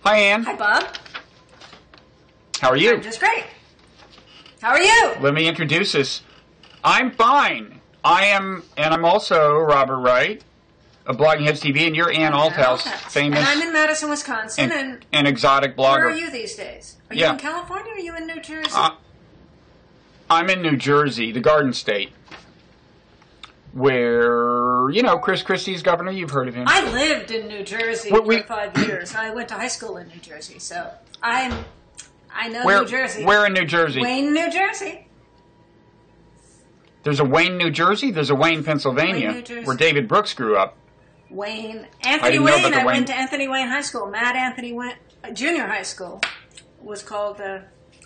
Hi, Ann. Hi, Bob. How are you? I'm just great. How are you? Let me introduce us. I'm fine. I'm also Robert Wright of Blogging Heads TV, and you're Ann Althouse, famous. And I'm in Madison, Wisconsin, and an exotic blogger. Where are you these days? Are you in California or are you in New Jersey? I'm in New Jersey, the Garden State, where, Chris Christie's governor. You've heard of him. I lived in New Jersey for 5 years. I went to high school in New Jersey, so I know New Jersey. Where in New Jersey? Wayne, New Jersey. There's a Wayne, New Jersey? There's a Wayne, Pennsylvania, Wayne, New Jersey. where David Brooks grew up. Wayne. Anthony Wayne. I went to Anthony Wayne High School. Matt Anthony Wayne Junior High School was called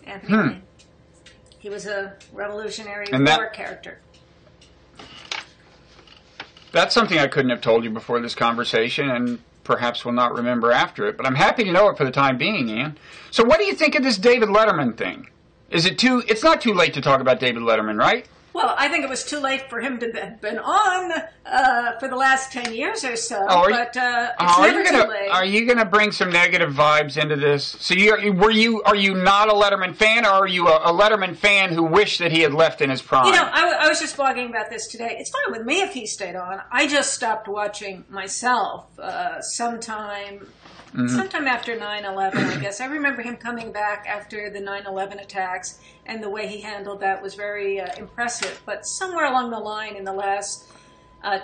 Anthony Wayne. He was a Revolutionary War character. That's something I couldn't have told you before this conversation, and perhaps will not remember after it, but I'm happy to know it for the time being, Ann. So what do you think of this David Letterman thing? It's not too late to talk about David Letterman, right? Well, I think it was too late for him to have been on for the last 10 years or so, it's never too late. Are you going to bring some negative vibes into this? So are you not a Letterman fan, or are you a Letterman fan who wished that he had left in his prime? I was just blogging about this today. It's fine with me if he stayed on. I just stopped watching myself sometime after 9/11, I guess. I remember him coming back after the 9/11 attacks, and the way he handled that was very impressive. But somewhere along the line in the last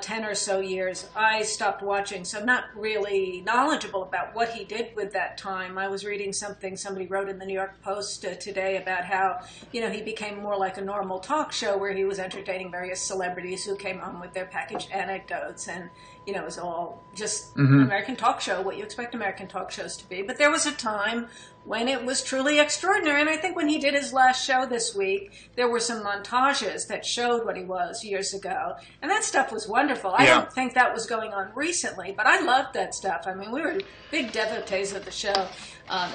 10 or so years, I stopped watching, so I'm not really knowledgeable about what he did with that time. I was reading something somebody wrote in the New York Post today about how, he became more like a normal talk show where he was entertaining various celebrities who came on with their packaged anecdotes, and it was all just American talk show, what you expect American talk shows to be. But there was a time when it was truly extraordinary. And I think when he did his last show this week, there were some montages that showed what he was years ago. And that stuff was wonderful. I don't think that was going on recently, but I loved that stuff. I mean, we were big devotees of the show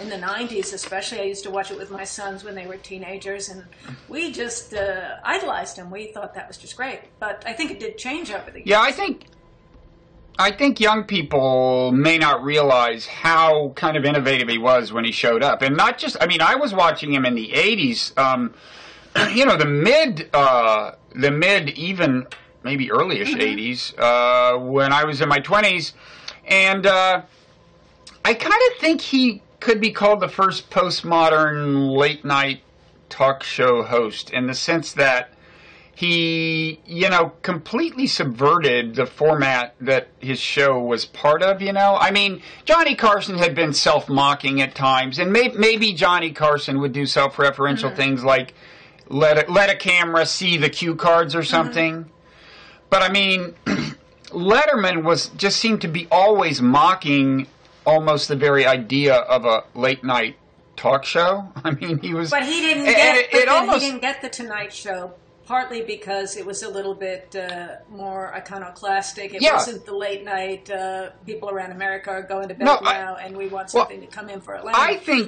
in the 90s especially. I used to watch it with my sons when they were teenagers, and we just idolized him. We thought that was just great. But I think it did change over the years. Yeah, I think young people may not realize how kind of innovative he was when he showed up. And not just, I was watching him in the 80s, the mid, even maybe early-ish 80s, when I was in my 20s. And I kind of think he could be called the first postmodern late-night talk show host, in the sense that he, completely subverted the format that his show was part of, Johnny Carson had been self-mocking at times, and maybe Johnny Carson would do self-referential things like let a camera see the cue cards or something. But, Letterman just seemed to be always mocking almost the very idea of a late-night talk show. He was... But he didn't he didn't get the Tonight Show. Partly because it was a little bit more iconoclastic. It wasn't the late night, people around America are going to bed now and we want something to come in for Atlanta.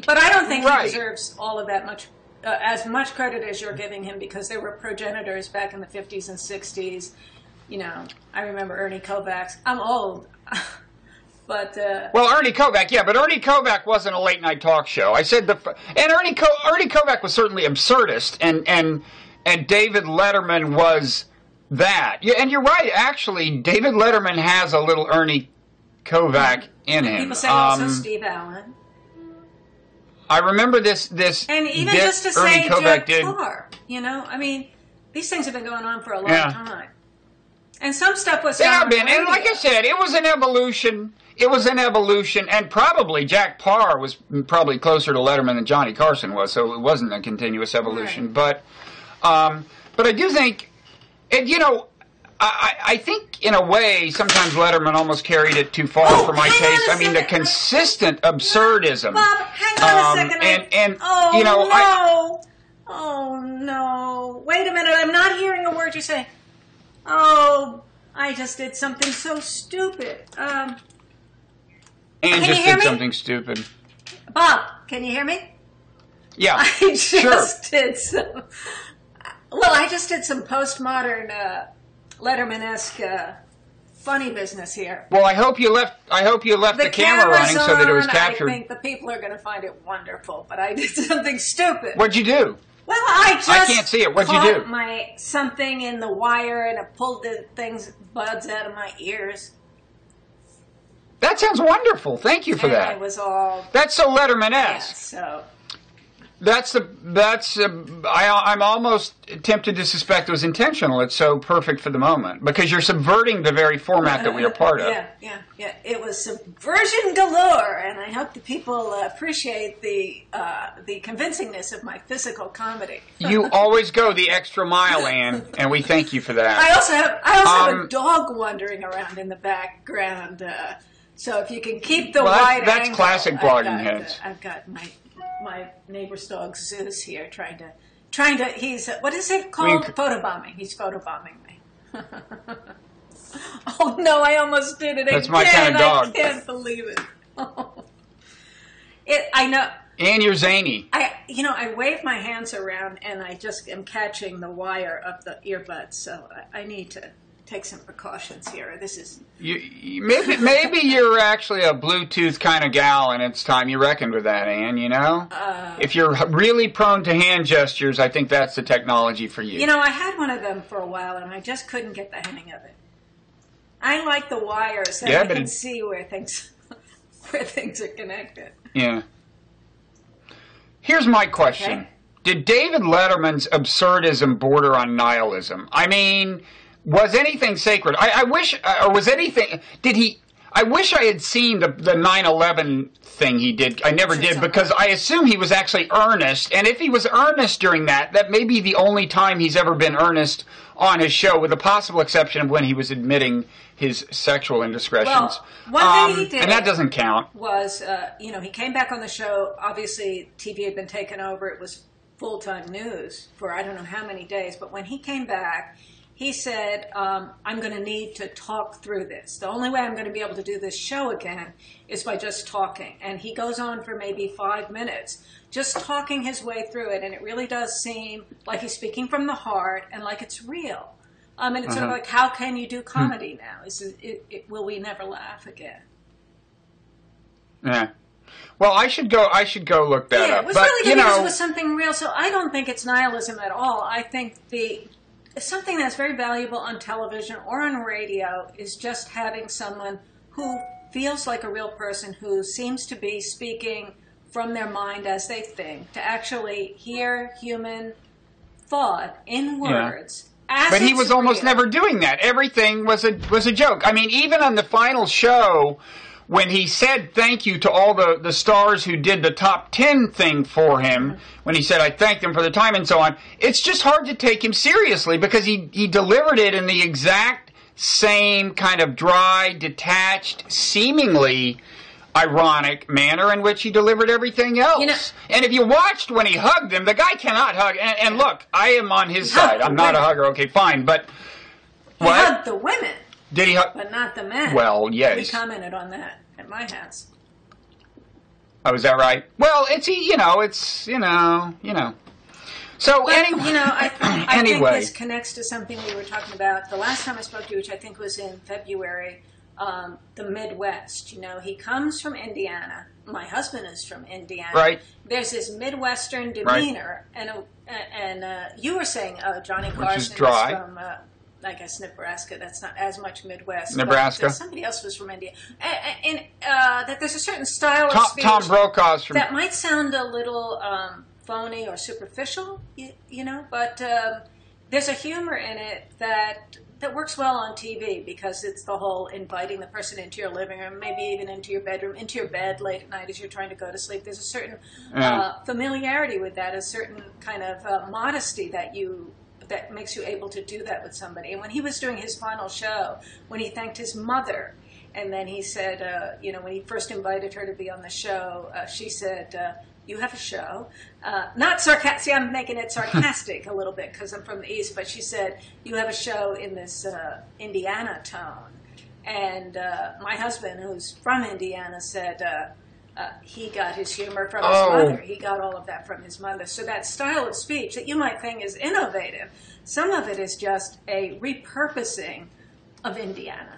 But I don't think he deserves all of that much, as much credit as you're giving him, because there were progenitors back in the 50s and 60s. I remember Ernie Kovacs. I'm old. But, Ernie Kovac, but Ernie Kovac wasn't a late night talk show. I said Ernie Kovac was certainly absurdist, and David Letterman was that. Yeah, and you're right, actually. David Letterman has a little Ernie Kovac in him. People say also Steve Allen. I remember this and even just to say Jack Parr, these things have been going on for a long time. And some stuff was... They have been, and like I said, it was an evolution. It was an evolution, and probably Jack Parr was probably closer to Letterman than Johnny Carson was, so it wasn't a continuous evolution. Right. But I do think, I think in a way sometimes Letterman almost carried it too far for my taste. The consistent absurdism. Bob, hang on a second. Oh no! Wait a minute! I'm not hearing a word you're saying. Oh, I just did something so stupid. Ann just did something stupid. Bob, can you hear me? Yeah, I just did some. Well, I just did some postmodern Letterman-esque funny business here. Well, I hope you left the camera running so that it was captured. I think the people are going to find it wonderful, but I did something stupid. What'd you do? Well, I can't see it. What'd you do? Something in the wire, and it pulled the buds out of my ears. That sounds wonderful. Thank you for that. It was all. That's so Letterman-esque. Yeah, so. I'm almost tempted to suspect it was intentional. It's so perfect for the moment because you're subverting the very format that we are part of. Yeah. It was subversion galore, and I hope the people appreciate the convincingness of my physical comedy. You always go the extra mile, Anne, and we thank you for that. I also have a dog wandering around in the background. So if you can keep the wide that's angle, classic blogging heads. I've got my neighbor's dog Zeus here trying to. He's what is it called? Photobombing. He's photobombing me. Oh no! I almost did it again. That's my kind of dog. I can't believe it. I know. And you're zany. I wave my hands around and I just am catching the wire of the earbuds. So I need to take some precautions here. This is maybe you're actually a Bluetooth kind of gal, and it's time you reckoned with that, Anne. You know, if you're really prone to hand gestures, I think that's the technology for you. You know, I had one of them for a while, and I just couldn't get the hang of it. I like the wires so I can see where things are connected. Yeah. Here's my question: Did David Letterman's absurdism border on nihilism? I mean, was anything sacred? I wish, or was anything? Did he? I wish I had seen the 9/11 thing he did. I never did because I assume he was actually earnest. And if he was earnest during that may be the only time he's ever been earnest on his show, with the possible exception of when he was admitting his sexual indiscretions. Well, one thing he did, and that doesn't count, was he came back on the show. Obviously, TV had been taken over. It was full-time news for I don't know how many days. But when he came back, he said, I'm going to need to talk through this. The only way I'm going to be able to do this show again is by just talking. And he goes on for maybe 5 minutes, just talking his way through it. And it really does seem like he's speaking from the heart and like it's real. And it's sort of like, how can you do comedy now? Will we never laugh again? Yeah. Well, I should go look that up. Yeah, it was really good because it was something real. So I don't think it's nihilism at all. I think something that's very valuable on television or on radio is just having someone who feels like a real person, who seems to be speaking from their mind as they think, to actually hear human thought in words. Yeah. But he was almost never doing that. Everything was a joke. I mean, even on the final show, when he said thank you to all the stars who did the top 10 thing for him, when he said, I thank them for the time and so on, it's just hard to take him seriously because he delivered it in the exact same kind of dry, detached, seemingly ironic manner in which he delivered everything else. And if you watched when he hugged them, the guy cannot hug. And look, I am on his side. I'm not a hugger. Okay, fine. But he hugged the women. Did he hug? But not the men. Well, yes. We commented on that at my house. Oh, is that right? Well, it's. So but, anyway, I think this connects to something we were talking about the last time I spoke to you, which I think was in February. The Midwest. He comes from Indiana. My husband is from Indiana. Right. There's this Midwestern demeanor, and you were saying Johnny Carson is from. I guess Nebraska. That's not as much Midwest. Nebraska. But somebody else was from India, and that there's a certain style of speech Tom Brokaw's from that might sound a little phony or superficial, but there's a humor in it that works well on TV because it's the whole inviting the person into your living room, maybe even into your bedroom, into your bed late at night as you're trying to go to sleep. There's a certain familiarity with that, a certain kind of modesty that makes you able to do that with somebody. And when he was doing his final show, when he thanked his mother, and then he said, when he first invited her to be on the show, she said, you have a show. Not sarcastic. See, I'm making it sarcastic a little bit because I'm from the East, but she said, you have a show in this Indiana tone. And my husband, who's from Indiana, said he got his humor from his mother. He got all of that from his mother. So that style of speech that you might think is innovative, some of it is just a repurposing of Indiana.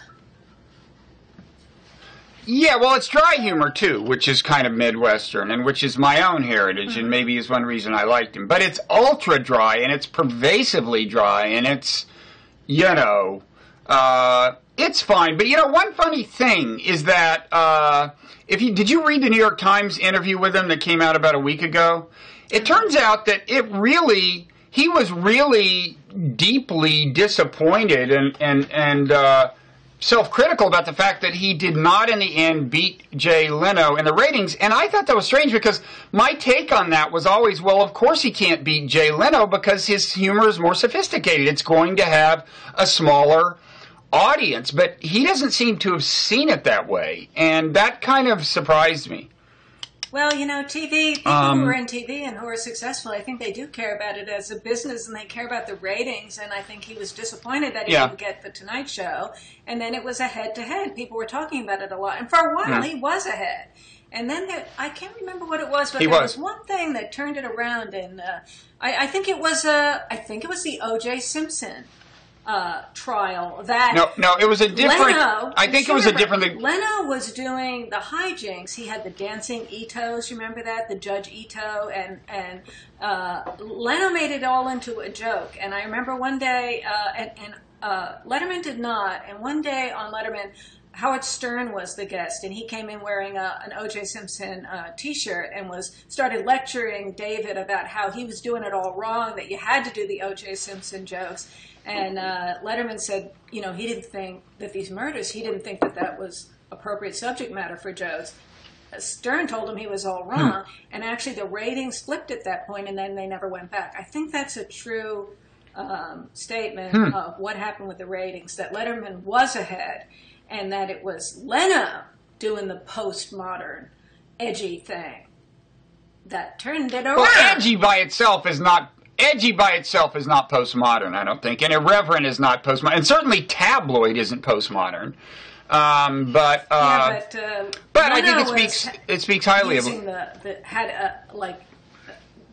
Yeah, well, it's dry humor, too, which is kind of Midwestern, and which is my own heritage, and maybe is one reason I liked him. But it's ultra dry, and it's pervasively dry, and it's, it's fine. But, one funny thing is that, did you read the New York Times interview with him that came out about a week ago? It turns out that he was really deeply disappointed and self-critical about the fact that he did not in the end beat Jay Leno in the ratings. And I thought that was strange because my take on that was always, well, of course he can't beat Jay Leno because his humor is more sophisticated. It's going to have a smaller audience. But he doesn't seem to have seen it that way. And that kind of surprised me. Well, TV, people who are in TV and who are successful, I think they do care about it as a business and they care about the ratings. And I think he was disappointed that he didn't get The Tonight Show. And then it was a head-to-head. People were talking about it a lot. And for a while, he was ahead. And then I can't remember what it was, but there was one thing that turned it around. And I think it was the O.J. Simpson trial that no, it was a different. Leno, I think it was a different thing. Leno was doing the hijinks. He had the dancing Itos. You remember that, the Judge Ito, and Leno made it all into a joke. And I remember one day, and Letterman did not. And one day on Letterman, Howard Stern was the guest, and he came in wearing an O.J. Simpson T-shirt and started lecturing David about how he was doing it all wrong, that you had to do the O.J. Simpson jokes. And Letterman said, he didn't think that these murders, he didn't think that was appropriate subject matter for jokes. Stern told him he was all wrong, and actually the ratings flipped at that point, and then they never went back. I think that's a true statement of what happened with the ratings, that Letterman was ahead, and that it was Leno doing the postmodern, edgy thing that turned it around. Well, edgy by itself is not postmodern, I don't think, and irreverent is not postmodern, and certainly tabloid isn't postmodern. But I think it speaks highly of it.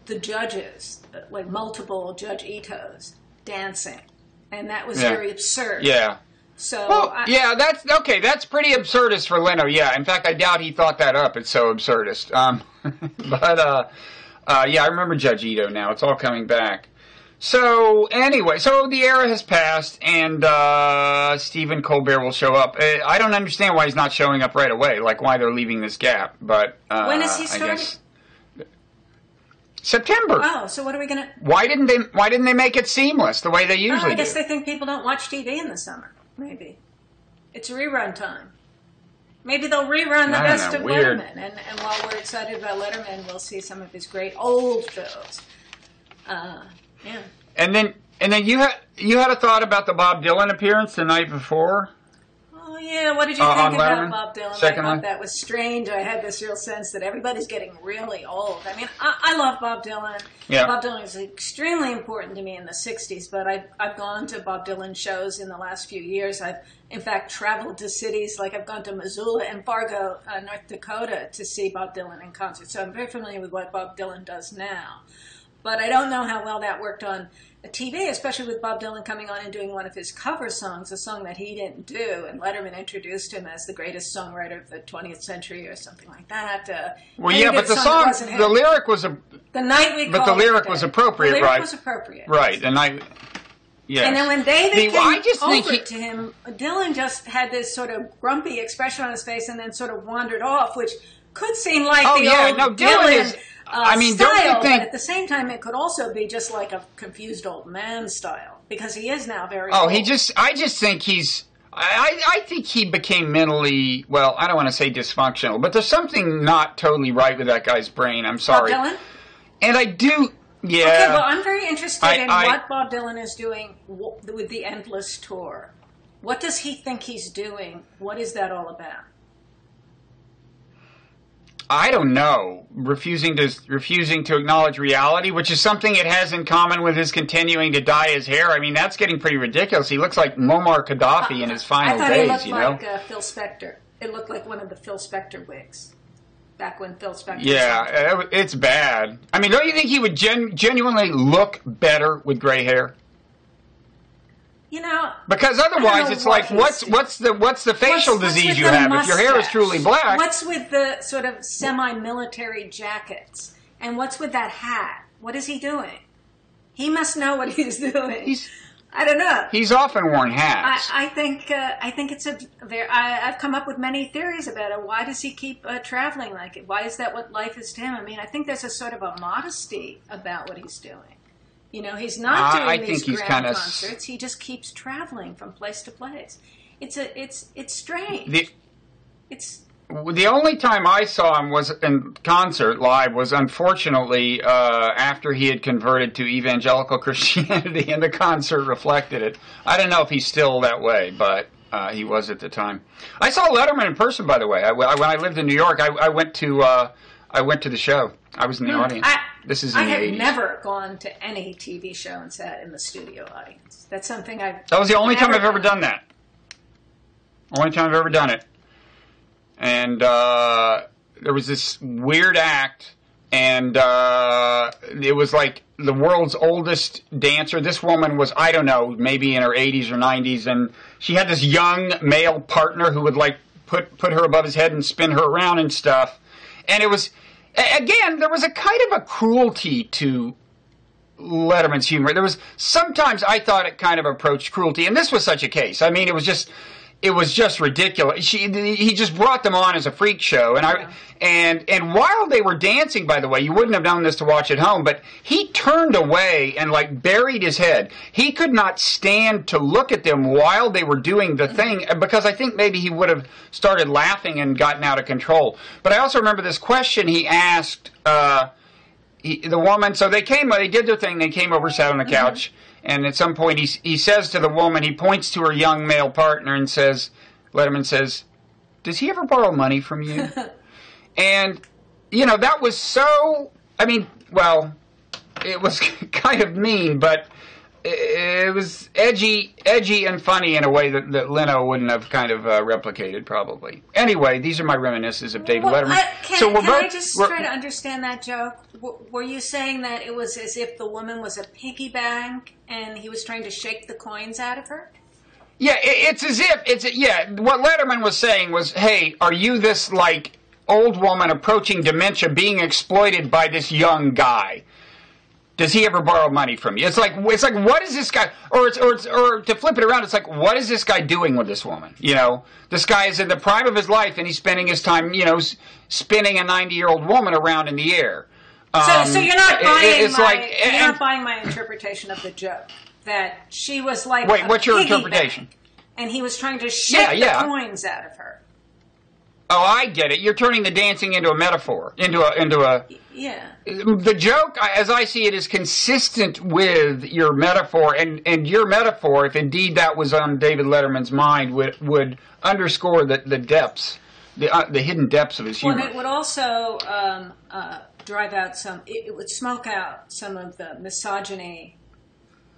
The judges, like multiple Judge Itos dancing, and that was very absurd. Yeah. So that's okay. That's pretty absurdist for Leno. Yeah, in fact, I doubt he thought that up. It's so absurdist. I remember Judge Ito now. It's all coming back. So, anyway, the era has passed, and Stephen Colbert will show up. I don't understand why he's not showing up right away, like why they're leaving this gap. But when is he starting? I guess September. Oh, so what are we going to... Why didn't they make it seamless the way they usually do? I guess they think people don't watch TV in the summer. Maybe. It's rerun time. Maybe they'll rerun the best of Letterman. And while we're excited about Letterman, we'll see some of his great old shows. Yeah. And then you had a thought about the Bob Dylan appearance the night before? Oh, yeah. What did you think about Bob Dylan? I thought that was strange. I had this real sense that everybody's getting really old. I mean, I love Bob Dylan. Yeah. Bob Dylan was extremely important to me in the 60s, but I've gone to Bob Dylan shows in the last few years. I've, in fact, traveled to cities, like I've gone to Missoula and Fargo, North Dakota, to see Bob Dylan in concert. So I'm very familiar with what Bob Dylan does now. But I don't know how well that worked on TV, especially with Bob Dylan coming on and doing one of his cover songs, a song that he didn't do, and Letterman introduced him as the greatest songwriter of the 20th century or something like that. But the song, the lyric was The Night We Called It a Day. But the lyric was appropriate, right? The lyric was appropriate. Right, the night... Yes. And then when David came over to him, Dylan just had this sort of grumpy expression on his face and then sort of wandered off, which could seem like old Dylan style, don't you think... but at the same time, it could also be just like a confused old man style, because he is now very old. I think he became mentally, well, I don't want to say dysfunctional, but there's something not totally right with that guy's brain. I'm sorry. Bob Dylan? And I do... Yeah. Okay, well, I'm very interested in what Bob Dylan is doing with the Endless Tour. What does he think he's doing? What is that all about? I don't know. Refusing to acknowledge reality, which is something it has in common with his continuing to dye his hair. I mean, that's getting pretty ridiculous. He looks like Muammar Gaddafi in his final days. I thought he looked like Phil Spector. It looked like one of the Phil Spector wigs. Back when Phil Spector... Yeah, it's bad. I mean, don't you think he would genuinely look better with gray hair? You know, because otherwise it's like, what's the facial disease you have? If your hair is truly black. What's with the sort of semi-military jackets? And what's with that hat? What is he doing? He must know what he's doing. I don't know. He's often worn hats. I think it's I've come up with many theories about it. Why does he keep traveling like it? Why is that what life is to him? I mean, I think there's a sort of a modesty about what he's doing. You know, he's not doing these grand concerts. He just keeps traveling from place to place. It's strange. The only time I saw him was in concert live was unfortunately after he had converted to evangelical Christianity, and the concert reflected it. I don't know if he's still that way, but he was at the time. I saw Letterman in person, by the way. When I lived in New York, I went to the show. I was in the audience. This is in the 80s. I had never gone to any TV show and sat in the studio audience. That's something That was the only time I've ever done that. Only time I've ever done it. And there was this weird act, and it was like the world's oldest dancer. This woman was, I don't know, maybe in her 80s or 90s, and she had this young male partner who would like put her above his head and spin her around and stuff. And it was, again, there was a kind of a cruelty to Letterman's humor. There was, sometimes I thought it kind of approached cruelty, and this was such a case. I mean, it was just ridiculous. He just brought them on as a freak show, and while they were dancing, by the way, you wouldn't have known this to watch at home, but he turned away and like buried his head. He could not stand to look at them while they were doing the thing, because I think maybe he would have started laughing and gotten out of control. But I also remember this question he asked the woman. So they did their thing. They came over, sat on the couch. And at some point, he says to the woman, he points to her young male partner and says, Letterman says, "Does he ever borrow money from you?" And, you know, that was so, I mean, well, it was kind of mean, but it was edgy and funny in a way that Leno wouldn't have kind of replicated, probably. Anyway, these are my reminiscences of David Letterman. Can I just try to understand that joke? Were you saying that it was as if the woman was a piggy bank and he was trying to shake the coins out of her? Yeah, it's as if, what Letterman was saying was, hey, are you this, like, old woman approaching dementia being exploited by this young guy? Does he ever borrow money from you? It's like what is this guy? Or to flip it around, it's like, what is this guy doing with this woman? You know, this guy is in the prime of his life, and he's spending his time, you know, spinning a 90-year-old woman around in the air. So you're not buying not buying my interpretation of the joke that she was like. Wait, what's your interpretation? And he was trying to shake the coins out of her. Oh, I get it. You're turning the dancing into a metaphor, into a. Yeah. The joke, as I see it, is consistent with your metaphor, and your metaphor, if indeed that was on David Letterman's mind, would underscore the depths, the hidden depths of his humor. Well, and it would also drive out it would smoke out some of the misogyny.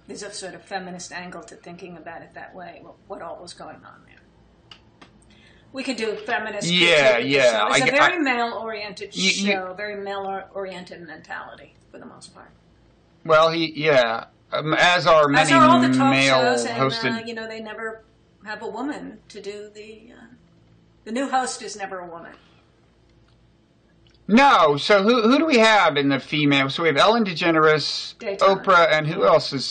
There's a sort of feminist angle to thinking about it that way, what all was going on there. We could do feminist. Yeah. It's a very male-oriented show, very male-oriented mentality for the most part. Well, as are many all the talk shows, hosted. And you know, they never have a woman to do the new host is never a woman. No, so who do we have in the female? So we have Ellen DeGeneres, Daytime. Oprah, and who else is?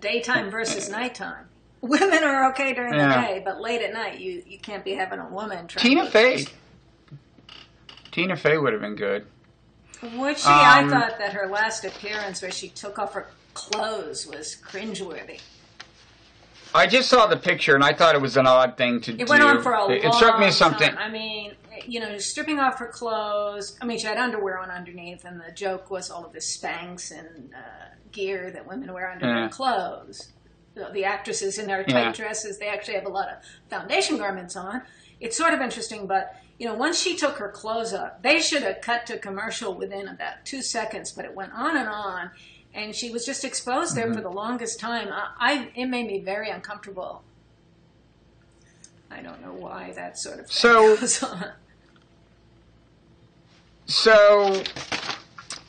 Daytime versus nighttime. Women are okay during the day, but late at night you can't be having a woman trying Tina Fey. Tina Fey would have been good. Would she? I thought that her last appearance where she took off her clothes was cringeworthy. I just saw the picture and I thought it was an odd thing to do. It went on for a long time. It struck me as something. I mean, you know, stripping off her clothes. I mean, she had underwear on underneath, and the joke was all of the Spanx and gear that women wear under their clothes. The actresses in their tight dresses, they actually have a lot of foundation garments on. It's sort of interesting, but, you know, once she took her clothes up, they should have cut to commercial within about 2 seconds, but it went on, and she was just exposed there for the longest time. It made me very uncomfortable. I don't know why that sort of thing goes on. So,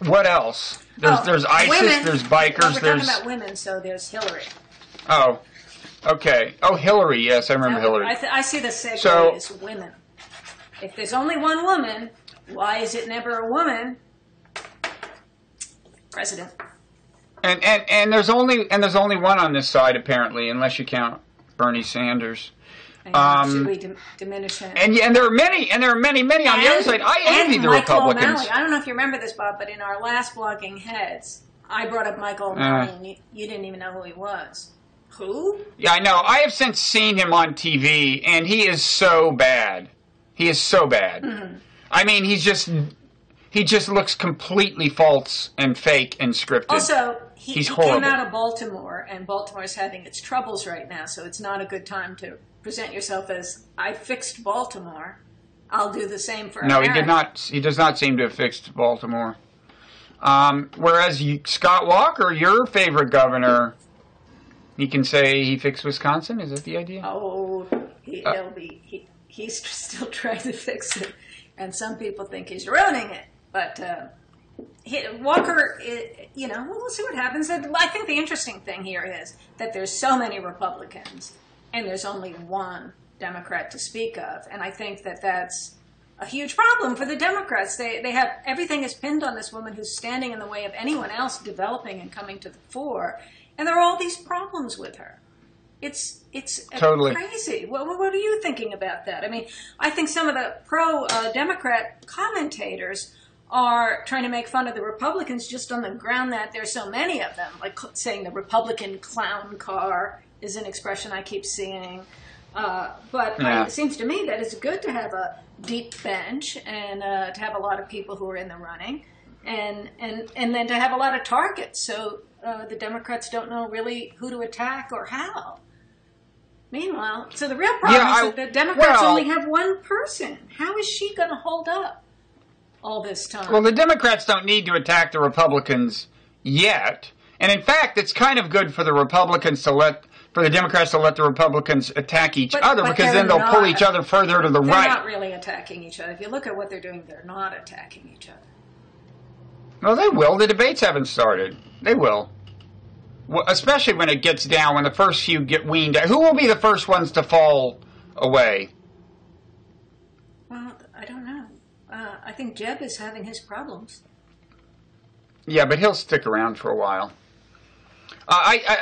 what else? There's ISIS, women. there's bikers, Well, we're talking about women, so there's Hillary. Oh. Okay. Oh, Hillary. Yes, I remember Hillary. I see the segue as women. If there's only one woman, why is it never a woman president? And there's only one on this side apparently, unless you count Bernie Sanders. Should we diminish him? And there are many on the other side. I envy the Republicans. O'Malley. I don't know if you remember this, Bob, but in our last Blogging Heads, I brought up Michael O'Malley, and you didn't even know who he was. Who? Yeah, I know. I have since seen him on TV, and he is so bad. He is so bad. Mm-hmm. I mean, he just looks completely false and fake and scripted. Also, he horrible. Came out of Baltimore, and Baltimore's having its troubles right now, so it's not a good time to present yourself as, I fixed Baltimore. I'll do the same for America. No, he did not. He does not seem to have fixed Baltimore. Whereas Scott Walker, your favorite governor, he can say he fixed Wisconsin. Is that the idea? Oh, he's still trying to fix it, and some people think he's ruining it. But Walker, we'll see what happens. I think the interesting thing here is that there's so many Republicans, and there's only one Democrat to speak of, and I think that that's a huge problem for the Democrats. They have everything is pinned on this woman who's standing in the way of anyone else developing and coming to the fore, and there are all these problems with her. It's totally crazy. What are you thinking about that? I mean, I think some of the pro-Democrat commentators are trying to make fun of the Republicans just on the ground that there's so many of them, like saying the Republican clown car is an expression I keep seeing. It seems to me that it's good to have a deep bench and to have a lot of people who are in the running, and then to have a lot of targets, so the Democrats don't know really who to attack or how. Meanwhile, so the real problem is that the Democrats only have one person. How is she going to hold up all this time? Well, the Democrats don't need to attack the Republicans yet. And in fact, it's kind of good for the Republicans for the Democrats to let the Republicans attack each other, because then they'll pull each other further to the right. They're not really attacking each other. If you look at what they're doing, they're not attacking each other. No, they will. The debates haven't started. They will. Well, especially when it gets down, when the first few get weaned out. Who will be the first ones to fall away? Well, I don't know. I think Jeb is having his problems. Yeah, but he'll stick around for a while.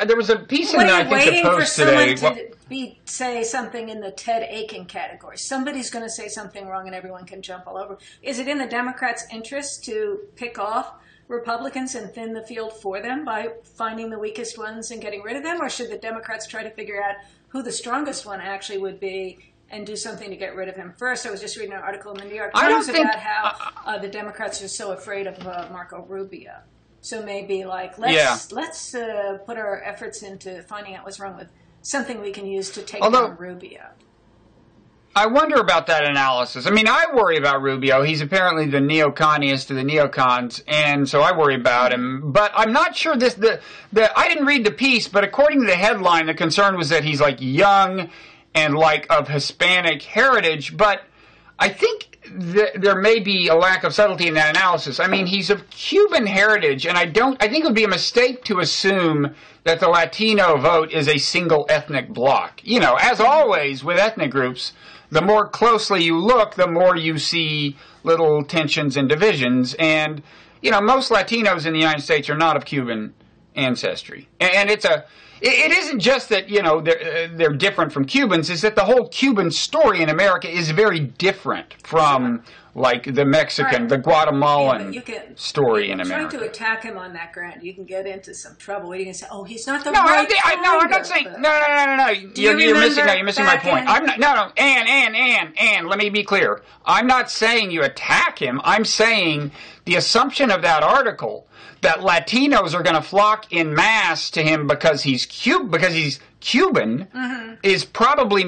There was a piece in I think the Post today. Say something in the Ted Aiken category. Somebody's going to say something wrong, and everyone can jump all over. Is it in the Democrats' interest to pick off Republicans and thin the field for them by finding the weakest ones and getting rid of them, or should the Democrats try to figure out who the strongest one actually would be and do something to get rid of him first? I was just reading an article in the New York Times about how the Democrats are so afraid of Marco Rubio. So maybe let's put our efforts into finding out what's wrong with something we can use to take down Rubio. I wonder about that analysis. I mean, I worry about Rubio. He's apparently the neoconiest of the neocons, and so I worry about him. But I'm not sure I didn't read the piece, but according to the headline, the concern was that he's young and of Hispanic heritage. But I think there may be a lack of subtlety in that analysis. I mean, he's of Cuban heritage, and I think it would be a mistake to assume that the Latino vote is a single ethnic bloc. As always with ethnic groups, the more closely you look, the more you see little tensions and divisions. And, most Latinos in the United States are not of Cuban ancestry. And it isn't just that, they're different from Cubans. It's that the whole Cuban story in America is very different from, the Mexican, the Guatemalan story in America. Trying to attack him on that ground, you can get into some trouble. You can say, "Oh, he's not the right." I'm not saying. No. You're missing my point. I'm not. No. And let me be clear. I'm not saying you attack him. I'm saying the assumption of that article that Latinos are going to flock in mass to him because he's Cuban, mm-hmm. is probably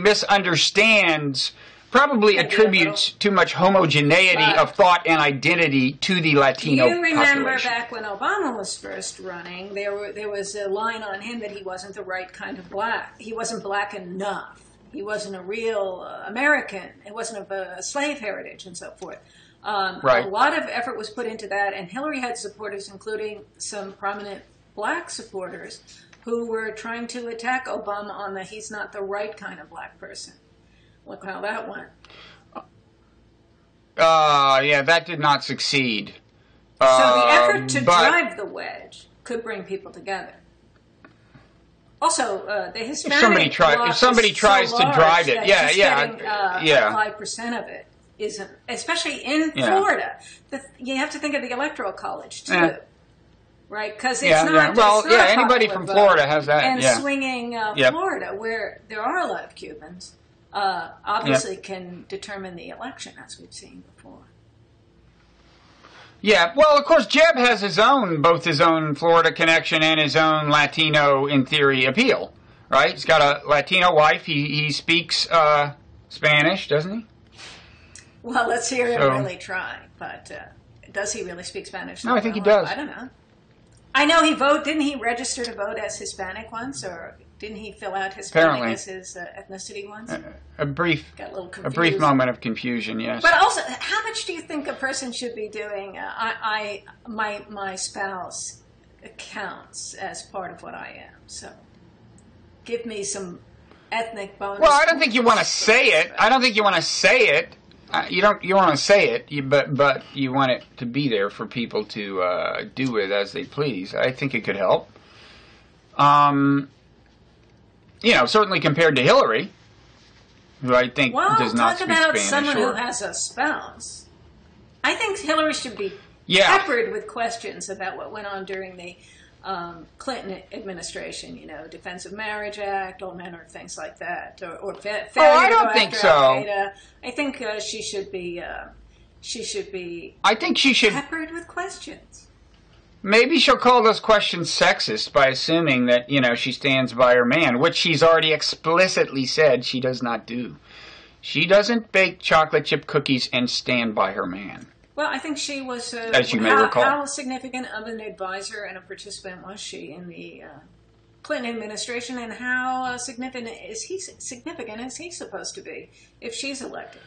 attributes too much homogeneity of thought and identity to the Latino population. You remember back when Obama was first running, there was a line on him that he wasn't the right kind of black. He wasn't black enough. He wasn't a real American. He wasn't of a slave heritage and so forth. Right. A lot of effort was put into that, and Hillary had supporters, including some prominent black supporters, who were trying to attack Obama on the he's not the right kind of black person. Look how that went. Yeah, that did not succeed. So the effort to drive the wedge could bring people together. Also, the Hispanic if somebody tries to drive it, getting, 5% of it isn't, especially in Florida. You have to think of the Electoral College too, right? Because it's not just anybody from Florida has that. And swinging Florida, where there are a lot of Cubans, obviously can determine the election, as we've seen before. Yeah, well, of course, Jeb has both his own Florida connection and his own Latino, in theory, appeal, right? He's got a Latino wife. He speaks Spanish, doesn't he? Well, let's hear him really try. But does he really speak Spanish? No, I think he does. I don't know. I know didn't he register to vote as Hispanic once, or didn't he fill out Hispanic as his ethnicity once? A brief moment of confusion, yes. But also, how much do you think a person should be doing? My spouse counts as part of what I am. So, give me some ethnic bonus. Well, I don't think you want to say it. I don't think you want to say it. You want to say it, but you want it to be there for people to do with as they please. I think it could help. Certainly compared to Hillary, who I think does not speak Spanish. Talk about someone who has a spouse. I think Hillary should be peppered with questions about what went on during the Clinton administration. Defense of Marriage Act, all manner of things like that, or failure to go after Al-Qaeda. I think she should be. I think she should peppered with questions. Maybe she'll call those questions sexist by assuming that, she stands by her man, which she's already explicitly said she does not do. She doesn't bake chocolate chip cookies and stand by her man. Well, I think she was, as you may recall. How significant of an advisor and a participant was she in the Clinton administration, and how significant is he supposed to be if she's elected?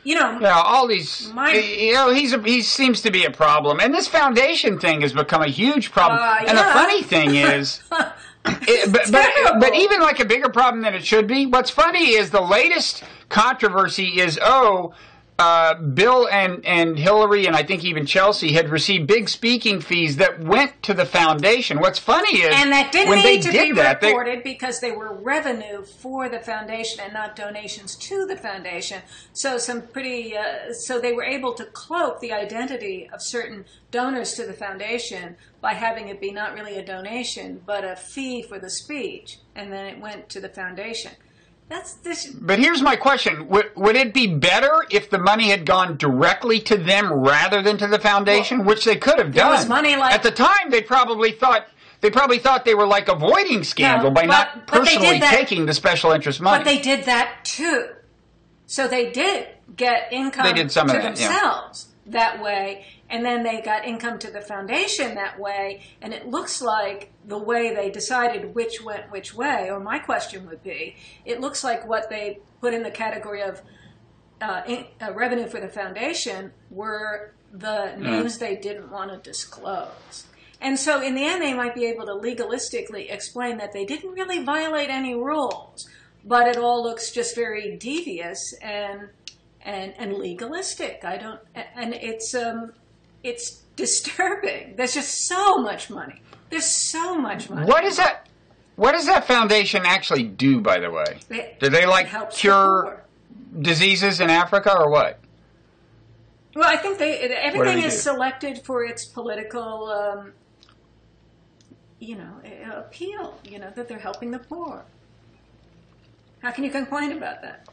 All these. He seems to be a problem, and this foundation thing has become a huge problem. And the funny thing is, but even like a bigger problem than it should be. What's funny is the latest controversy is Bill and Hillary, and I think even Chelsea, had received big speaking fees that went to the foundation. What's funny is, and that didn't need to be reported because they were revenue for the foundation and not donations to the foundation. So so they were able to cloak the identity of certain donors to the foundation by having it be not really a donation but a fee for the speech, and then it went to the foundation. But here's my question. Would it be better if the money had gone directly to them rather than to the foundation, which they could have done? Was money at the time, they probably thought they were like avoiding scandal by not personally taking the special interest money. But they did that too. So they did get income to themselves that way, and then they got income to the foundation that way, and it looks like the way they decided which went which way, or my question would be, it looks like what they put in the category of revenue for the foundation were the names they didn't want to disclose. And so in the end, they might be able to legalistically explain that they didn't really violate any rules, but it all looks just very devious and legalistic. It's disturbing. There's just so much money. There's so much money. What does that foundation actually do, by the way? Do they cure diseases in Africa or what? Well, I think everything is selected for its political, appeal. That they're helping the poor. How can you complain about that?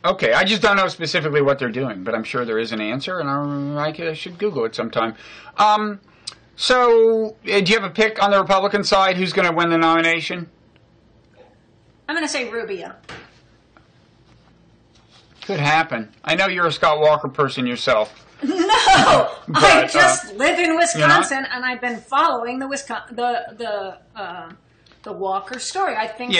Okay, I just don't know specifically what they're doing, but I'm sure there is an answer, and I should Google it sometime. So, do you have a pick on the Republican side? Who's going to win the nomination? I'm going to say Rubio. Could happen. I know you're a Scott Walker person yourself. No, I just live in Wisconsin, and I've been following the Walker story. I think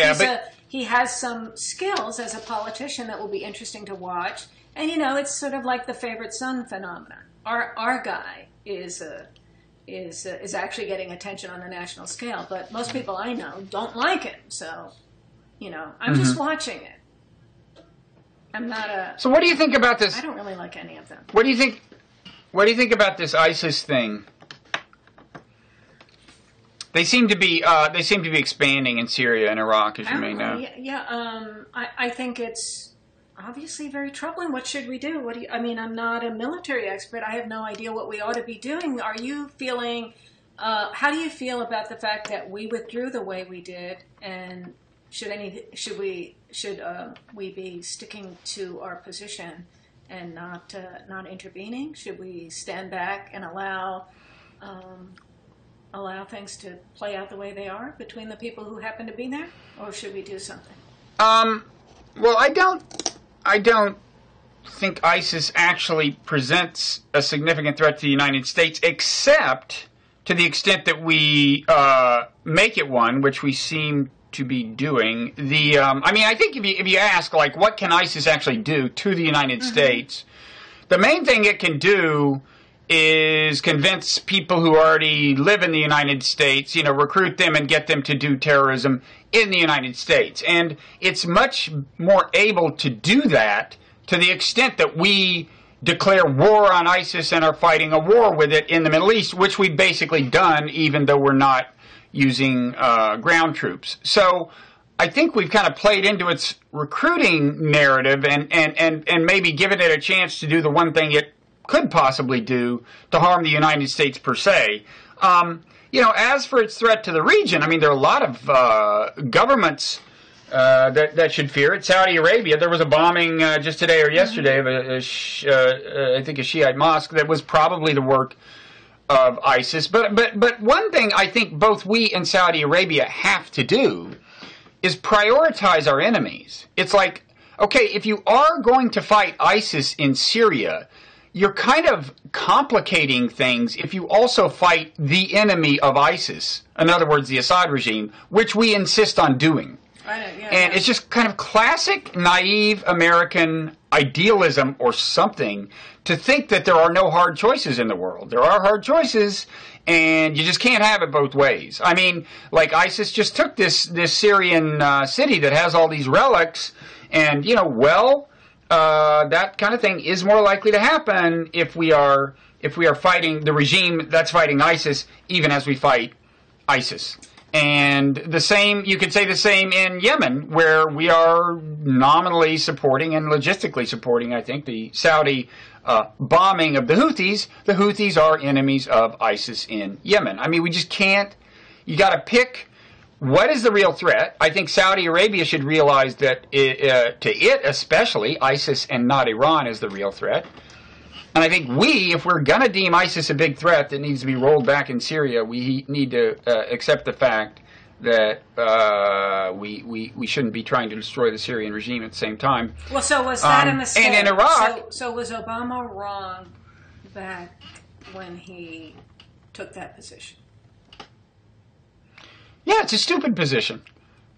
he has some skills as a politician that will be interesting to watch. And it's sort of like the favorite son phenomenon. Our guy is is actually getting attention on a national scale. But most people I know don't like him, so I'm just watching it. I'm not a. So what do you think about this? I don't really like any of them. What do you think? What do you think about this ISIS thing? They seem to be expanding in Syria and Iraq, as you may know. I think it's obviously very troubling. What should we do? I'm not a military expert. I have no idea what we ought to be doing. Are you feeling? How do you feel about the fact that we withdrew the way we did? And should we be sticking to our position and not intervening? Should we stand back and allow things to play out the way they are between the people who happen to be there, or should we do something? Well, I don't think ISIS actually presents a significant threat to the United States, except to the extent that we make it one, which we seem to be doing. I think if you ask, like, what can ISIS actually do to the United States, the main thing it can do is convince people who already live in the United States, recruit them and get them to do terrorism in the United States. And it's much more able to do that to the extent that we declare war on ISIS and are fighting a war with it in the Middle East, which we've basically done, even though we're not using ground troops. So I think we've kind of played into its recruiting narrative and maybe given it a chance to do the one thing it could possibly do to harm the United States per se. As for its threat to the region, there are a lot of governments that should fear it. Saudi Arabia, there was a bombing just today or yesterday of I think a Shiite mosque that was probably the work of ISIS. But one thing I think both we and Saudi Arabia have to do is prioritize our enemies. It's like, okay, if you are going to fight ISIS in Syria, you're kind of complicating things if you also fight the enemy of ISIS, in other words, the Assad regime, which we insist on doing. And it's just kind of classic, naive American idealism or something to think that there are no hard choices in the world. There are hard choices, and you just can't have it both ways. Like ISIS just took this Syrian city that has all these relics, and, that kind of thing is more likely to happen if we are fighting the regime that's fighting ISIS, even as we fight ISIS. And the same, you could say the same in Yemen, where we are nominally supporting and logistically supporting, I think, the Saudi bombing of the Houthis. The Houthis are enemies of ISIS in Yemen. We just can't. You got to pick. What is the real threat? I think Saudi Arabia should realize that to it especially, ISIS and not Iran is the real threat. And I think if we're going to deem ISIS a big threat that needs to be rolled back in Syria, we need to accept the fact that we shouldn't be trying to destroy the Syrian regime at the same time. Well, so was that a mistake? And in Iraq... So was Obama wrong back when he took that position? Yeah, it's a stupid position.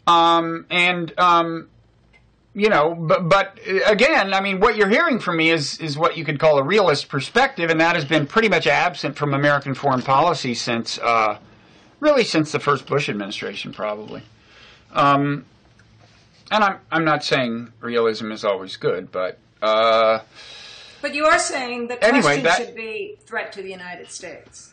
But again, what you're hearing from me is what you could call a realist perspective, and that has been pretty much absent from American foreign policy since the first Bush administration, probably. And I'm not saying realism is always good, but... But you are saying the question should be threat to the United States.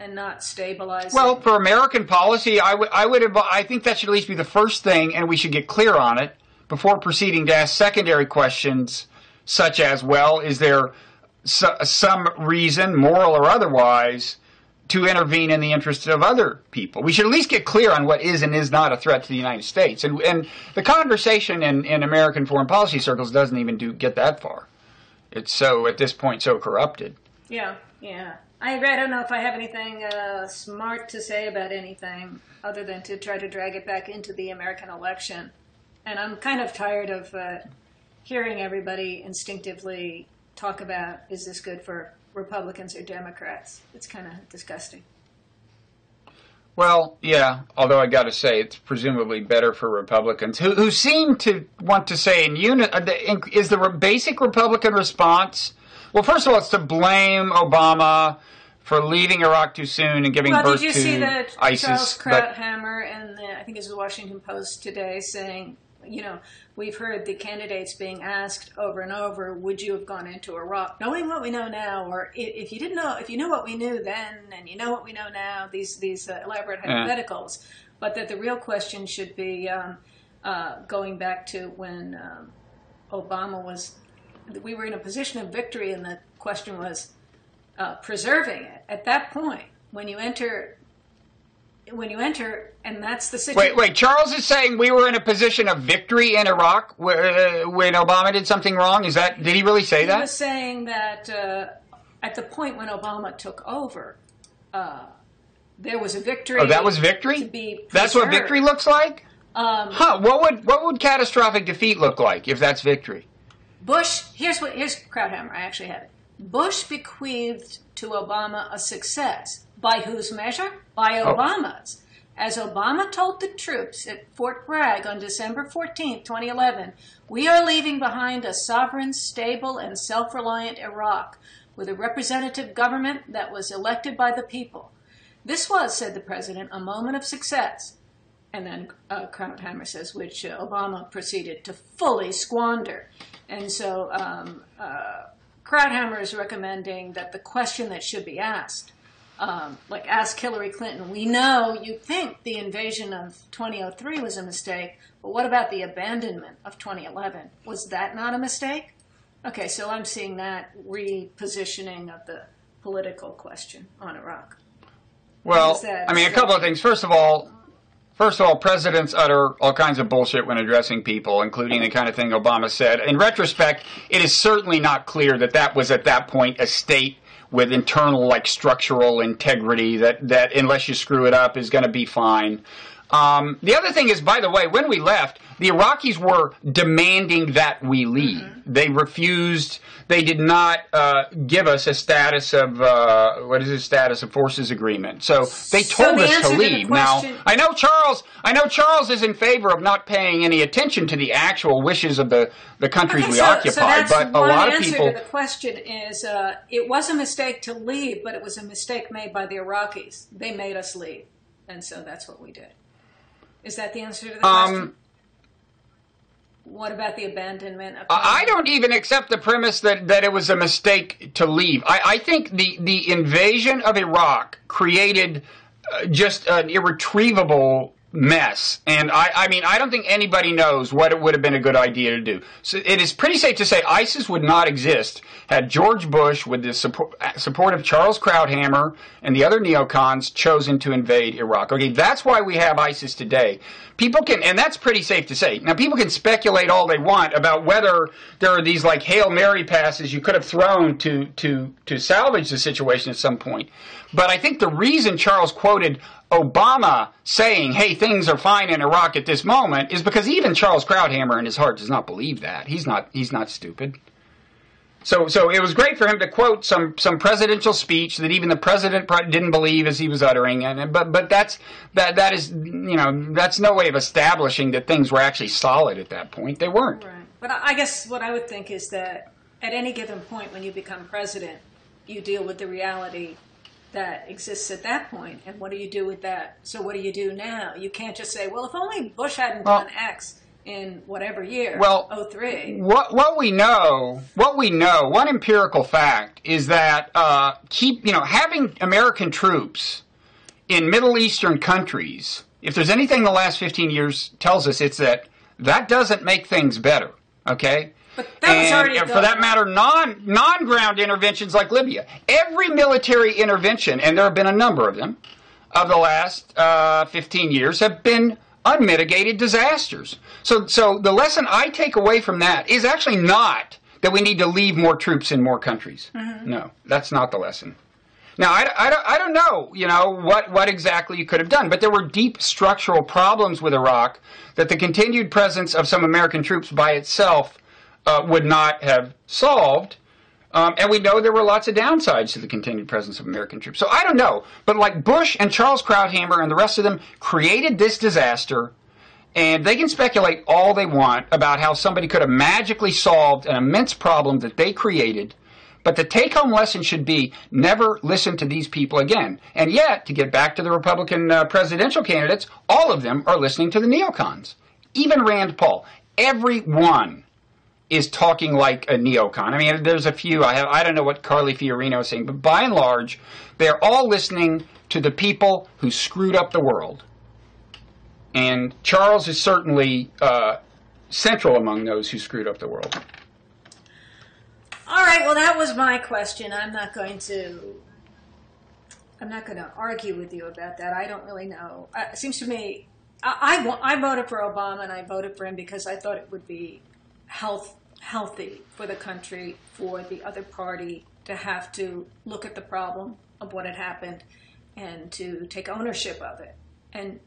And not stabilizing. Well, for American policy, I think that should at least be the first thing, and we should get clear on it before proceeding to ask secondary questions, such as, well, is there some reason, moral or otherwise, to intervene in the interests of other people? We should at least get clear on what is and is not a threat to the United States. And the conversation in American foreign policy circles doesn't even get that far. It's at this point, so corrupted. Yeah. I don't know if I have anything smart to say about anything other than to try to drag it back into the American election. And I'm kind of tired of hearing everybody instinctively talk about, is this good for Republicans or Democrats? It's kind of disgusting. Well, yeah, although I got to say it's presumably better for Republicans, who seem to want to say is the basic Republican response... Well, first of all, it's to blame Obama for leaving Iraq too soon and giving birth to ISIS. Well, did you see that Charles Krauthammer and I think it's the Washington Post today saying, we've heard the candidates being asked over and over, would you have gone into Iraq knowing what we know now, or if you knew what we knew then and you know what we know now, these elaborate hypotheticals, but that the real question should be going back to when Obama we were in a position of victory, and the question was preserving it. At that point, when you enter, and that's the situation. Wait, Charles is saying we were in a position of victory in Iraq when Obama did something wrong? Did he really say that? He was saying that at the point when Obama took over, there was a victory. Oh, that was victory? To be preserved. That's what victory looks like? What would catastrophic defeat look like if that's victory? Here's Krauthammer, I actually have it. Bush bequeathed to Obama a success. By whose measure? By Obama's. As Obama told the troops at Fort Bragg on December 14, 2011, we are leaving behind a sovereign, stable, and self-reliant Iraq with a representative government that was elected by the people. This was, said the president, a moment of success. And then Krauthammer says, which Obama proceeded to fully squander. And so Krauthammer is recommending that the question that should be asked, like ask Hillary Clinton, we know you think the invasion of 2003 was a mistake, but what about the abandonment of 2011? Was that not a mistake? Okay, so I'm seeing that repositioning of the political question on Iraq. Well, a couple of things. First of all, presidents utter all kinds of bullshit when addressing people, including the kind of thing Obama said. In retrospect, it is certainly not clear that was at that point a state with internal, structural integrity that unless you screw it up is going to be fine. The other thing is, by the way, when we left, the Iraqis were demanding that we leave. Mm-hmm. They refused. They did not give us a status of status of forces agreement. So they told us to leave. Now, I know Charles is in favor of not paying any attention to the actual wishes of the countries we occupy. But a lot of people. The answer to the question is, it was a mistake to leave, but it was a mistake made by the Iraqis. They made us leave, and so that's what we did. Is that the answer to the question? What about the abandonment of I don't even accept the premise that it was a mistake to leave. I think the invasion of Iraq created just an irretrievable mess. And I don't think anybody knows what it would have been a good idea to do. So it is pretty safe to say ISIS would not exist had George Bush, with the support of Charles Krauthammer and the other neocons, chosen to invade Iraq. Okay, that's why we have ISIS today. People can, and that's pretty safe to say. Now, people can speculate all they want about whether there are these Hail Mary passes you could have thrown to salvage the situation at some point. But I think the reason Charles quoted Obama saying, hey, things are fine in Iraq at this moment, is because even Charles Krauthammer in his heart does not believe that. He's not stupid. So it was great for him to quote some presidential speech that even the president didn't believe as he was uttering, but that is that's no way of establishing that things were actually solid at that point. They weren't. Right. But I guess what I would think is that at any given point when you become president, you deal with the reality that exists at that point, and what do you do with that? So what do you do now? You can't just say, well, if only Bush hadn't done X in whatever year, 03. What we know, one empirical fact is that having American troops in Middle Eastern countries, if there's anything the last 15 years tells us, it's that doesn't make things better. Okay. But that was already for that matter, non-ground interventions like Libya. Every military intervention, and there have been a number of them, of the last 15 years have been unmitigated disasters. So the lesson I take away from that is actually not that we need to leave more troops in more countries. Mm-hmm. No, that's not the lesson. Now, I don't know, what exactly you could have done, but there were deep structural problems with Iraq that the continued presence of some American troops by itself would not have solved. And we know there were lots of downsides to the continued presence of American troops. So I don't know. But Bush and Charles Krauthammer and the rest of them created this disaster, and they can speculate all they want about how somebody could have magically solved an immense problem that they created But the take-home lesson should be never listen to these people again. And yet, to get back to the Republican presidential candidates, all of them are listening to the neocons. Even Rand Paul. Everyone is talking like a neocon. I mean, there's a few. I don't know what Carly Fiorino is saying, but by and large, they're all listening to the people who screwed up the world. And Charles is certainly central among those who screwed up the world. All right, well, that was my question. I'm not going to argue with you about that. I don't really know. It seems to me, I voted for Obama, and I voted for him because I thought it would be healthy for the country, for the other party to have to look at the problem of what had happened and to take ownership of it and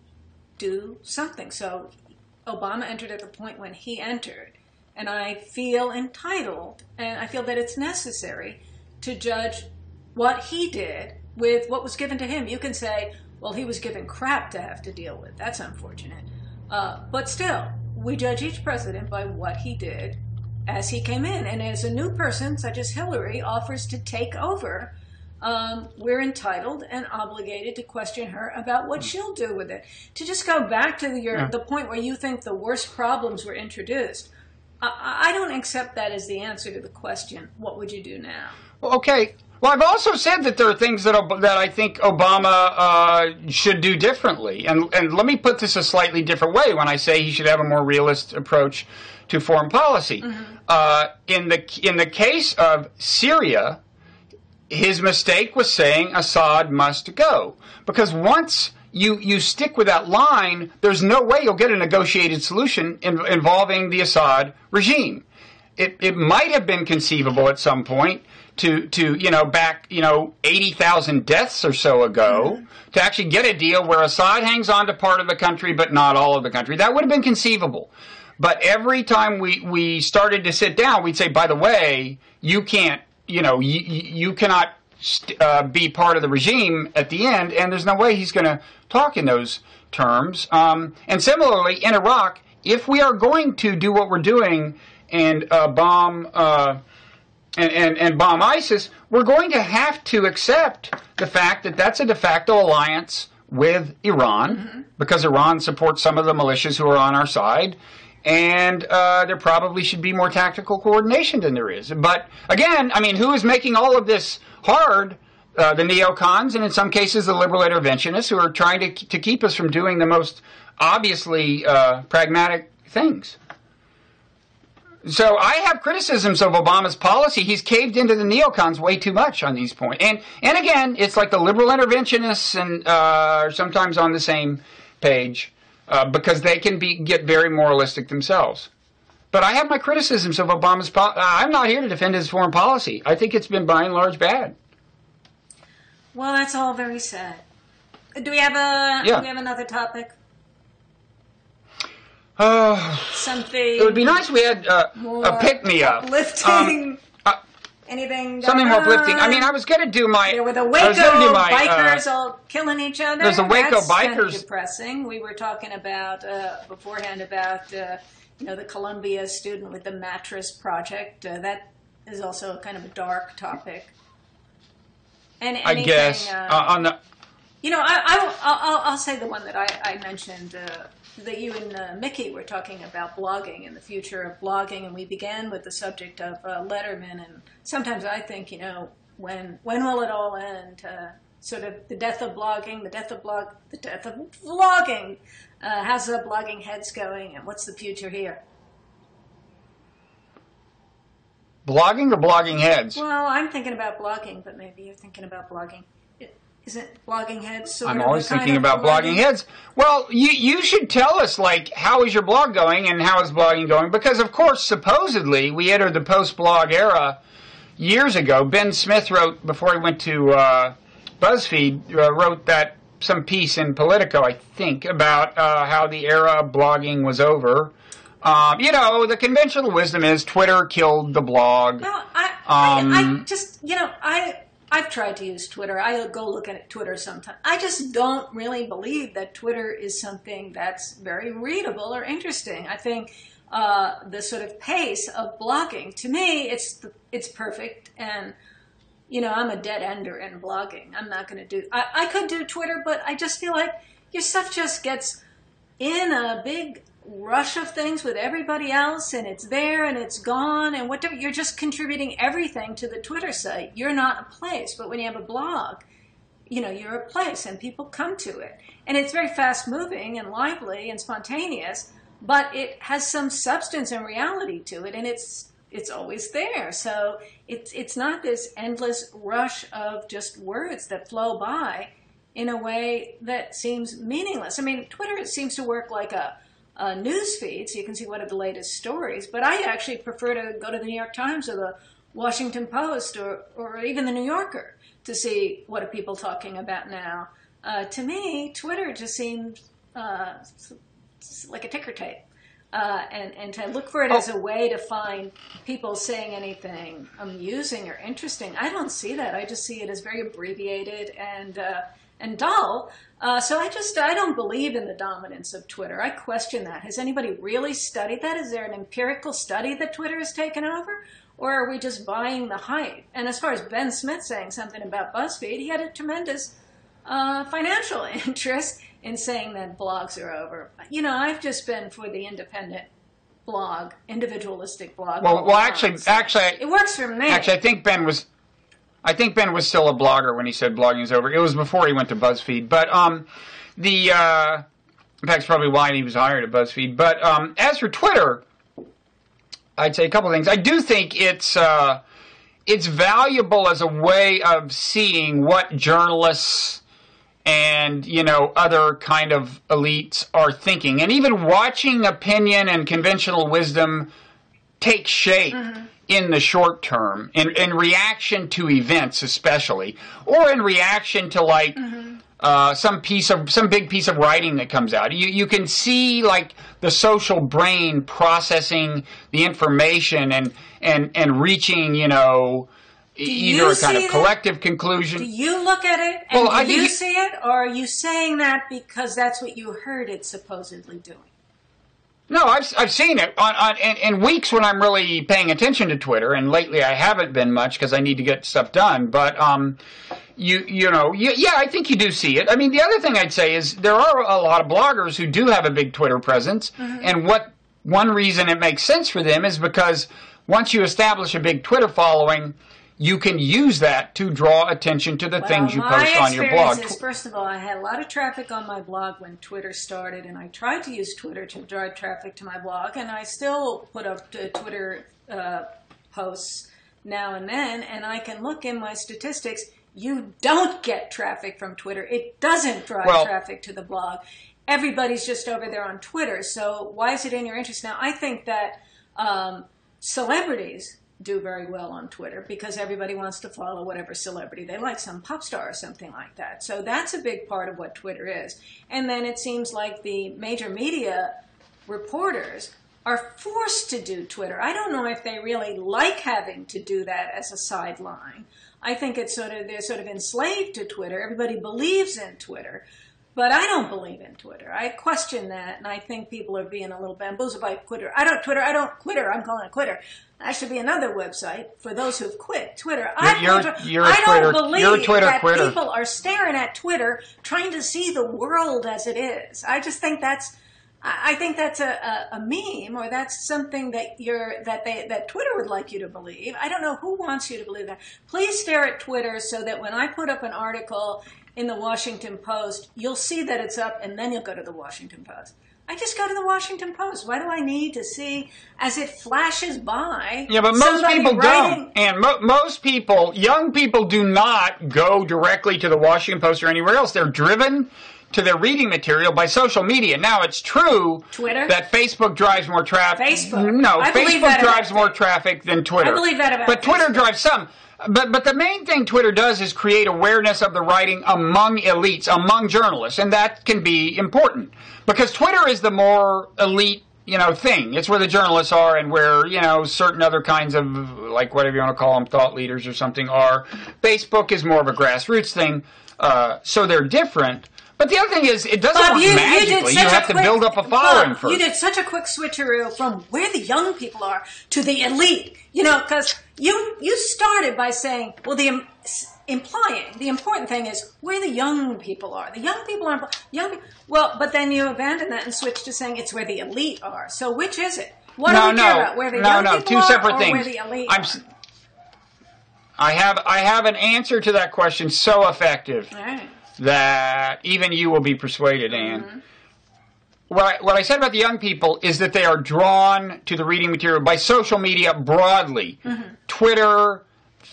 do something. So Obama entered at the point when he entered, and I feel entitled, and I feel that it's necessary to judge what he did with what was given to him. You can say, well, he was given crap to have to deal with. That's unfortunate. But still, we judge each president by what he did as he came in. And as a new person, such as Hillary, offers to take over, we're entitled and obligated to question her about what she'll do with it. To just go back to the point where you think the worst problems were introduced, I don't accept that as the answer to the question, what would you do now? Well, okay. Well, I've also said that there are things that I think Obama should do differently. And let me put this a slightly different way when I say he should have a more realist approach to foreign policy. In the case of Syria, his mistake was saying Assad must go. Because once you stick with that line, there's no way you'll get a negotiated solution involving the Assad regime. It might have been conceivable at some point to back 80,000 deaths or so ago to actually get a deal where Assad hangs on to part of the country but not all of the country. That would have been conceivable. But every time we started to sit down, we'd say, by the way, you can't, you cannot be part of the regime at the end, and there's no way he's going to talk in those terms. And similarly, in Iraq, if we are going to do what we're doing and bomb ISIS, we're going to have to accept the fact that that's a de facto alliance with Iran, because Iran supports some of the militias who are on our side. And there probably should be more tactical coordination than there is. But again, I mean, who is making all of this hard? The neocons, and in some cases the liberal interventionists, who are trying to keep us from doing the most obviously pragmatic things. So I have criticisms of Obama's policy. He's caved into the neocons way too much on these points. And again, it's like the liberal interventionists and are sometimes on the same page. Because they can get very moralistic themselves. But I have my criticisms of Obama's policy. I'm not here to defend his foreign policy. I think it's been by and large bad. Well, that's all very sad. Do we have another topic? Something. It would be nice if we had a pick-me-up. Uplifting. Anything? Something more uplifting. I mean, I was going to do my. There were the Waco bikers all killing each other. There's the Waco That's bikers. Kind of depressing. We were talking about beforehand about the Columbia student with the mattress project. That is also kind of a dark topic. And I guess on the. I'll say the one that I mentioned. That you and Mickey were talking about blogging and the future of blogging, and we began with the subject of Letterman. And sometimes I think, when will it all end? Sort of the death of blogging, the death of vlogging. How's the blogging heads going, and what's the future here? Blogging or blogging heads? Well, I'm thinking about blogging, but maybe you're thinking about blogging. Isn't blogging heads sort of? I'm always thinking about blogging heads. Well, you should tell us, how is your blog going and how is blogging going? Because, of course, supposedly, we entered the post-blog era years ago. Ben Smith wrote, before he went to BuzzFeed, wrote some piece in Politico, I think, about how the era of blogging was over. The conventional wisdom is Twitter killed the blog. No, I've tried to use Twitter. I go look at Twitter sometimes. I just don't really believe that Twitter is something that's very readable or interesting. I think the sort of pace of blogging. To me, it's perfect, and I'm a dead ender in blogging. I'm not going to do. I could do Twitter, but I just feel like your stuff just gets in a big rush of things with everybody else, and it's there and it's gone, and whatever. You're just contributing everything to the Twitter site. You're not a place, but when you have a blog, you're a place, and people come to it, and it's very fast moving and lively and spontaneous, but it has some substance and reality to it, and it's always there. So it's not this endless rush of just words that flow by in a way that seems meaningless. I mean, Twitter seems to work like a news feed, so you can see what are the latest stories. But I actually prefer to go to the New York Times or the Washington Post or even the New Yorker to see what are people talking about now. To me, Twitter just seems like a ticker tape. And to look for it as a way to find people saying anything amusing or interesting, I don't see that. I just see it as very abbreviated and dull. So I don't believe in the dominance of Twitter. I question that. Has anybody really studied that? Is there an empirical study that Twitter has taken over? Or are we just buying the hype? And as far as Ben Smith saying something about BuzzFeed, he had a tremendous financial interest in saying that blogs are over. I've just been for the independent blog, individualistic blog. Well, actually, it works for me. Actually, I think Ben was still a blogger when he said blogging is over. It was before he went to BuzzFeed. But in fact, it's probably why he was hired at BuzzFeed. But as for Twitter, I'd say a couple of things. I do think it's valuable as a way of seeing what journalists and other kind of elites are thinking, and even watching opinion and conventional wisdom take shape in the short term, in reaction to events especially, or in reaction to some big piece of writing that comes out. You can see the social brain processing the information and reaching either a kind of collective conclusion. Do you look at it and do you see it, or are you saying that because that's what you heard it supposedly doing? No, I've seen it in weeks when I'm really paying attention to Twitter, and lately I haven't been much because I need to get stuff done. But yeah, I think you do see it. I mean, the other thing I'd say is there are a lot of bloggers who do have a big Twitter presence, and one reason it makes sense for them is because once you establish a big Twitter following, you can use that to draw attention to the things you post on your blog. First of all, I had a lot of traffic on my blog when Twitter started, and I tried to use Twitter to drive traffic to my blog, and I still put up Twitter posts now and then, and I can look in my statistics. You don't get traffic from Twitter. It doesn't drive traffic to the blog. Everybody's just over there on Twitter, so why is it in your interest? Now, I think that celebrities do very well on Twitter because everybody wants to follow whatever celebrity they like, some pop star or something like that. So that's a big part of what Twitter is. And then it seems like the major media reporters are forced to do Twitter. I don't know if they really like having to do that as a sideline. I think they're sort of enslaved to Twitter. Everybody believes in Twitter. But I don't believe in Twitter. I question that, and I think people are being a little bamboozled by Twitter. I don't Twitter. I'm calling it Twitter. That should be another website for those who've quit Twitter. I don't believe that people are staring at Twitter trying to see the world as it is. I just think that's a meme, or that's something that that Twitter would like you to believe. I don't know who wants you to believe that. Please stare at Twitter so that when I put up an article in the Washington Post, you'll see that it's up, and then you'll go to the Washington Post. I just go to the Washington Post. Why do I need to see as it flashes by? Yeah, but most people don't. And most people, young people, do not go directly to the Washington Post or anywhere else. They're driven to their reading material by social media. Now, it's true that Facebook drives more traffic. Facebook drives more traffic than Twitter. I believe that about But Twitter drives some. But the main thing Twitter does is create awareness of the writing among elites, among journalists, and that can be important. Because Twitter is the more elite, thing. It's where the journalists are and where, certain other kinds of, whatever you want to call them, thought leaders or something are. Facebook is more of a grassroots thing, so they're different. But the other thing is, it doesn't Bob, work magically. You have to build up a following first. You did such a quick switcheroo from where the young people are to the elite. You know, because you started by saying, well, implying the important thing is where the young people are. The young people are young. Well, but then you abandoned that and switched to saying it's where the elite are. So which is it? What do we care about? Where the young people two are separate or things. where the elite are? I have an answer to that question so effective that even you will be persuaded, Anne. Mm-hmm. What I said about the young people is that they are drawn to the reading material by social media broadly. Mm-hmm. Twitter,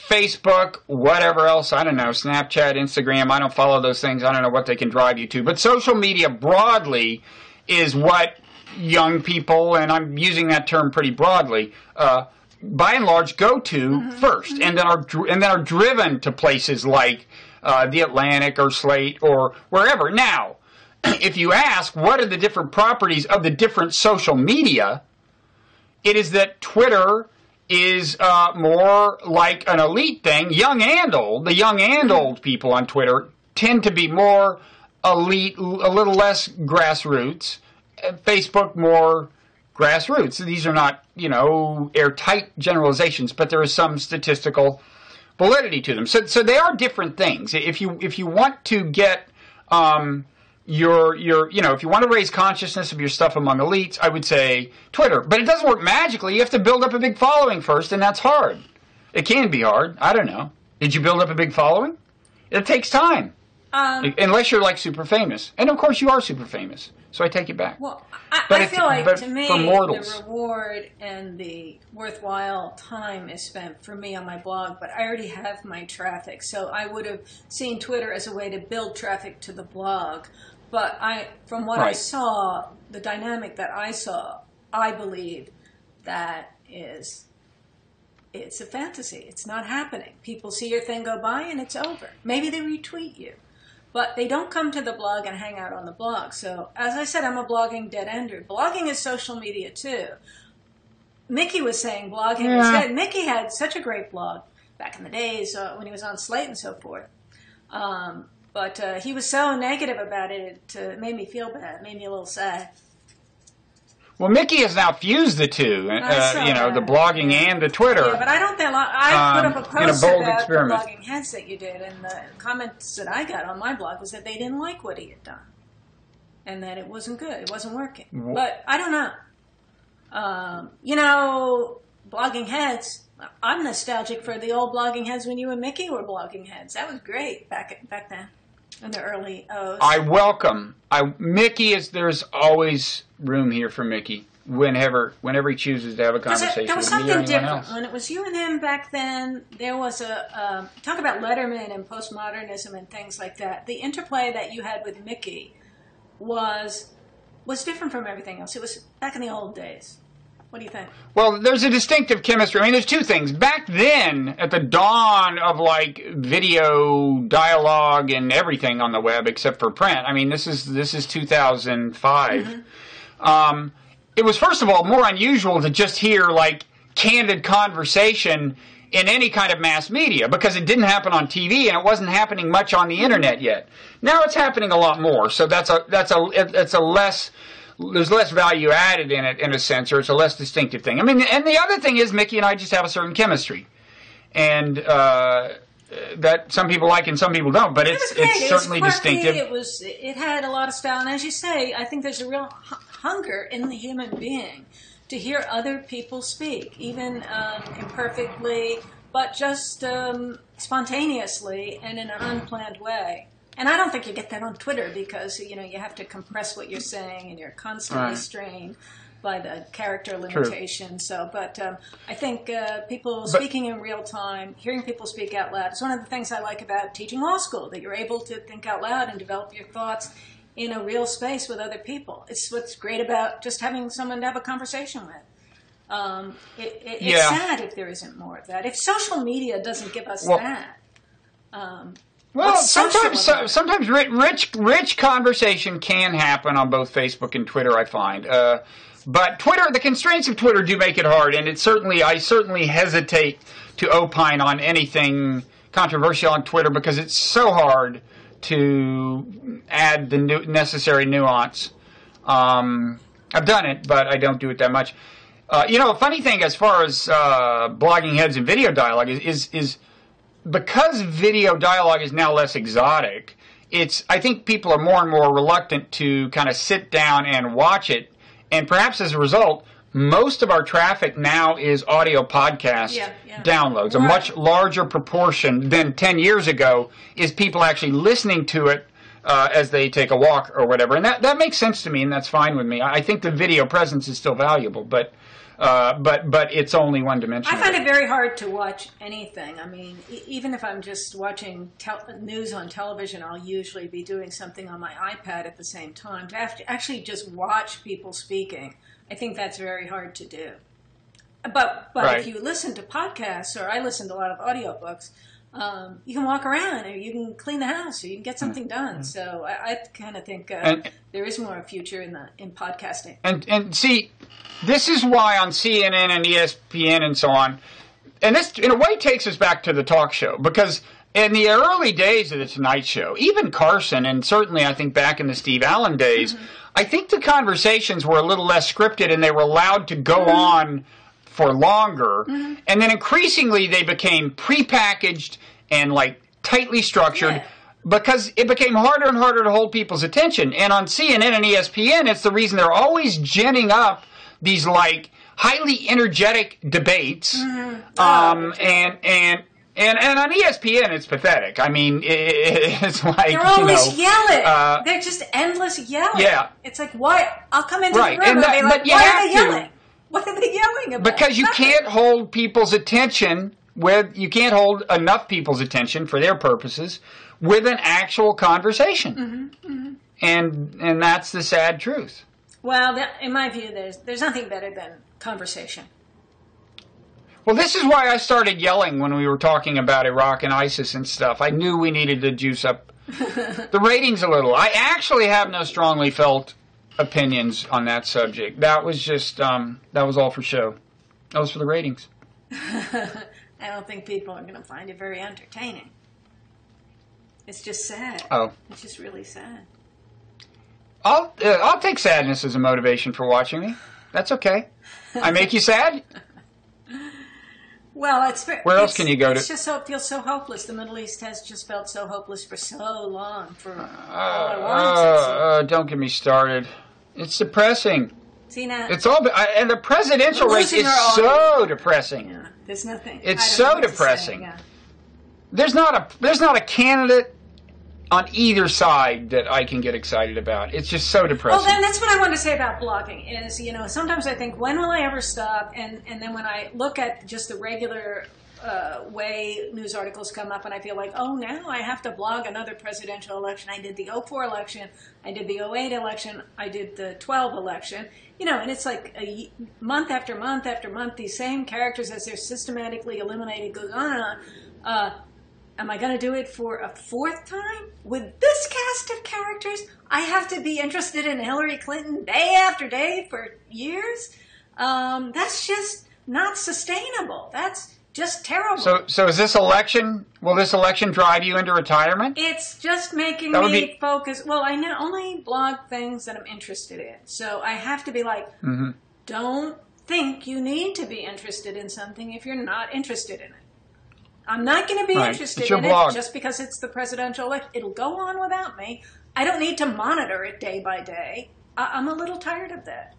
Facebook, whatever else, I don't know, Snapchat, Instagram, I don't follow those things, I don't know what they can drive you to. But social media broadly is what young people, and I'm using that term pretty broadly, by and large go to first, and then are driven to places like the Atlantic or Slate or wherever. Now, if you ask what are the different properties of the different social media, it is that Twitter is more like an elite thing, young and old. The young and old people on Twitter tend to be more elite, a little less grassroots. Facebook more grassroots. These are not, airtight generalizations, but there is some statistical validity to them. So they are different things. If you want to get if you want to raise consciousness of your stuff among elites, I would say Twitter. But it doesn't work magically. You have to build up a big following first, and that's hard. It can be hard. I don't know. Did you build up a big following? It takes time. Unless you're like super famous. And of course you are super famous. So I take it back. Well, I feel like to me the reward and the worthwhile time is spent for me on my blog, but I already have my traffic. So I would have seen Twitter as a way to build traffic to the blog. But from what I saw, the dynamic that I saw, I believe that it's a fantasy. It's not happening. People see your thing go by and it's over. Maybe they retweet you. But they don't come to the blog and hang out on the blog. So, as I said, I'm a blogging dead-ender. Blogging is social media, too. Mickey was saying blogging was dead. Mickey had such a great blog back in the days when he was on Slate and so forth. But he was so negative about it, it made me feel bad. It made me a little sad. Well, Mickey has now fused the two, the blogging and the Twitter. Yeah, but I don't think I put up a post about the blogging heads that you did, and the comments that I got on my blog was that they didn't like what he had done, and that it wasn't good, it wasn't working. But I don't know. Blogging heads. I'm nostalgic for the old blogging heads when you and Mickey were blogging heads. That was great back then. In the early O's. There's always room here for Mickey whenever he chooses to have a conversation there was with me or something anyone different. else. When it was you and him back then, there was talk about Letterman and postmodernism and things like that. The interplay that you had with Mickey was different from everything else. It was back in the old days. What do you think? Well, there's a distinctive chemistry. I mean, there's two things. Back then, at the dawn of video dialogue and everything on the web except for print. I mean, this is 2005. Mm-hmm. It was, first of all, more unusual to just hear candid conversation in any kind of mass media because it didn't happen on TV and it wasn't happening much on the internet yet. Now it's happening a lot more. So that's a less. There's less value added in it, in a sense, or it's a less distinctive thing. I mean, and the other thing is Mickey and I just have a certain chemistry, and that some people like and some people don't. But it's certainly distinctive. It had a lot of style, and as you say, I think there's a real hunger in the human being to hear other people speak, even imperfectly, but just spontaneously and in an unplanned way. And I don't think you get that on Twitter because, you have to compress what you're saying and you're constantly strained by the character limitation. So, but I think people speaking in real time, hearing people speak out loud, is one of the things I like about teaching law school, that you're able to think out loud and develop your thoughts in a real space with other people. It's what's great about just having someone to have a conversation with. It's sad if there isn't more of that. If social media doesn't give us that. Well, sometimes rich conversation can happen on both Facebook and Twitter, I find. But Twitter, the constraints of Twitter do make it hard, and I certainly hesitate to opine on anything controversial on Twitter because it's so hard to add the necessary nuance. I've done it, but I don't do it that much. A funny thing as far as blogging heads and video dialogue is because video dialogue is now less exotic, I think people are more and more reluctant to kind of sit down and watch it, and perhaps as a result, most of our traffic now is audio podcast downloads. A much larger proportion than 10 years ago is people actually listening to it as they take a walk or whatever. And that makes sense to me, and that's fine with me. I think the video presence is still valuable, but it's only one dimension. I find it very hard to watch anything. I mean, even if I'm just watching news on television, I'll usually be doing something on my iPad at the same time. To actually just watch people speaking, I think that's very hard to do. But right. If you listen to podcasts, or I listen to a lot of audiobooks, you can walk around, or you can clean the house, or you can get something done. So I kind of think there is more future in podcasting. And see, this is why on CNN and ESPN and so on, and this in a way takes us back to the talk show, because in the early days of the Tonight Show, even Carson, and certainly I think back in the Steve Allen days, I think the conversations were a little less scripted and they were allowed to go on for longer. And then increasingly they became prepackaged and like tightly structured because it became harder and harder to hold people's attention. And on CNN and ESPN, it's the reason they're always ginning up these like highly energetic debates. And on ESPN, it's pathetic. I mean, it's like, they're always yelling. They're just endless yelling. Yeah. It's like, why? I'll come into the room and be like, but you why have are they yelling? What are they yelling about? Because you can't hold people's attention you can't hold enough people's attention for their purposes with an actual conversation. And that's the sad truth. Well, in my view, there's nothing better than conversation. Well, this is why I started yelling when we were talking about Iraq and ISIS and stuff. I knew we needed to juice up the ratings a little. I actually have no strongly felt opinions on that subject. That was just, that was all for show. That was for the ratings. I don't think people are going to find it very entertaining. It's just sad. Oh. It's just really sad. I'll take sadness as a motivation for watching me. That's okay. I make you sad? Well, where else can you go to? It's just it feels so hopeless. The Middle East has just felt so hopeless for so long. For all I want. Don't get me started. It's depressing. See now, it's all and the presidential race is so depressing. Yeah, there's nothing. It's so depressing. Say, yeah. There's not a candidate on either side that I can get excited about. It's just so depressing. Well, then that's what I want to say about blogging is, sometimes I think, when will I ever stop? And then when I look at just the regular way news articles come up and I feel like, oh, now I have to blog another presidential election. I did the 2004 election. I did the 2008 election. I did the 2012 election. And it's like month after month after month, these same characters, as they're systematically eliminated, goes on and on. Am I going to do it for a fourth time? With this cast of characters, I have to be interested in Hillary Clinton day after day for years? That's just not sustainable. That's just terrible. So is this election, will this election drive you into retirement? It's just making me focus. Well, I only blog things that I'm interested in. So I have to be like, don't think you need to be interested in something if you're not interested in it. I'm not going to be interested in it just because it's the presidential election. It'll go on without me. I don't need to monitor it day by day. I'm a little tired of that,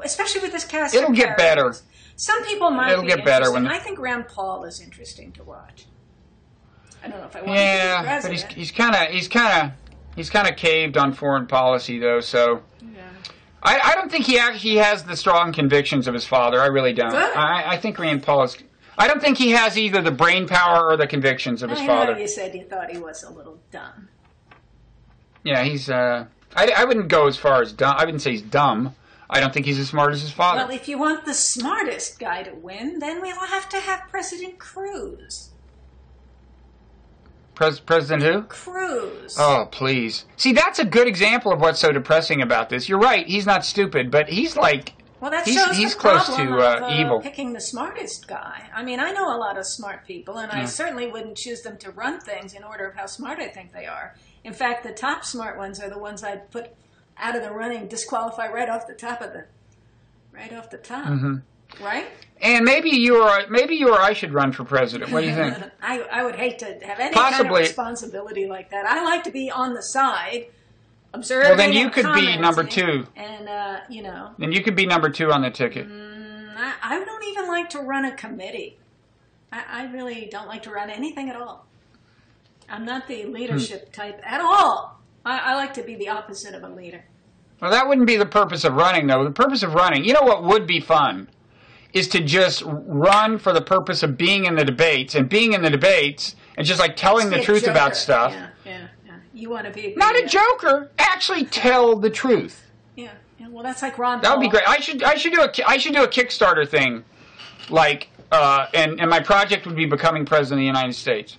especially with this cast. It'll get better. Some people might. It'll get better when I think Rand Paul is interesting to watch. I don't know if I want to be president. But he's kind of caved on foreign policy though. So I don't think he actually has the strong convictions of his father. I really don't. I think Rand Paul is. I don't think he has either the brain power or the convictions of his father. I know you said you thought he was a little dumb. Yeah, he's. I wouldn't go as far as dumb. I wouldn't say he's dumb. I don't think he's as smart as his father. Well, if you want the smartest guy to win, then we'll have to have President Cruz. President who? Cruz. Oh, please. See, that's a good example of what's so depressing about this. You're right. He's not stupid, but he's like Well, that shows he's the close problem to of evil. picking the smartest guy. I mean, I know a lot of smart people, and I certainly wouldn't choose them to run things in order of how smart I think they are. In fact, the top smart ones are the ones I'd put out of the running, disqualify right off the top. Right? And maybe you or I should run for president. What do you think? I would hate to have any Possibly. kind of responsibility like that. I like to be on the side, observing. Well, then you and could be number commenting, 2. And Then you could be number 2 on the ticket. I don't even like to run a committee. I really don't like to run anything at all. I'm not the leadership type at all. I like to be the opposite of a leader. Well, that wouldn't be the purpose of running, though. The purpose of running, you know what would be fun, is to just run for the purpose of being in the debates, and being in the debates and just like telling the truth about stuff. Yeah. You want to be not a joker. Actually, tell the truth. Yeah. Well, that's like Ron Paul. That would be great. I should do a Kickstarter thing, like, and my project would be becoming president of the United States.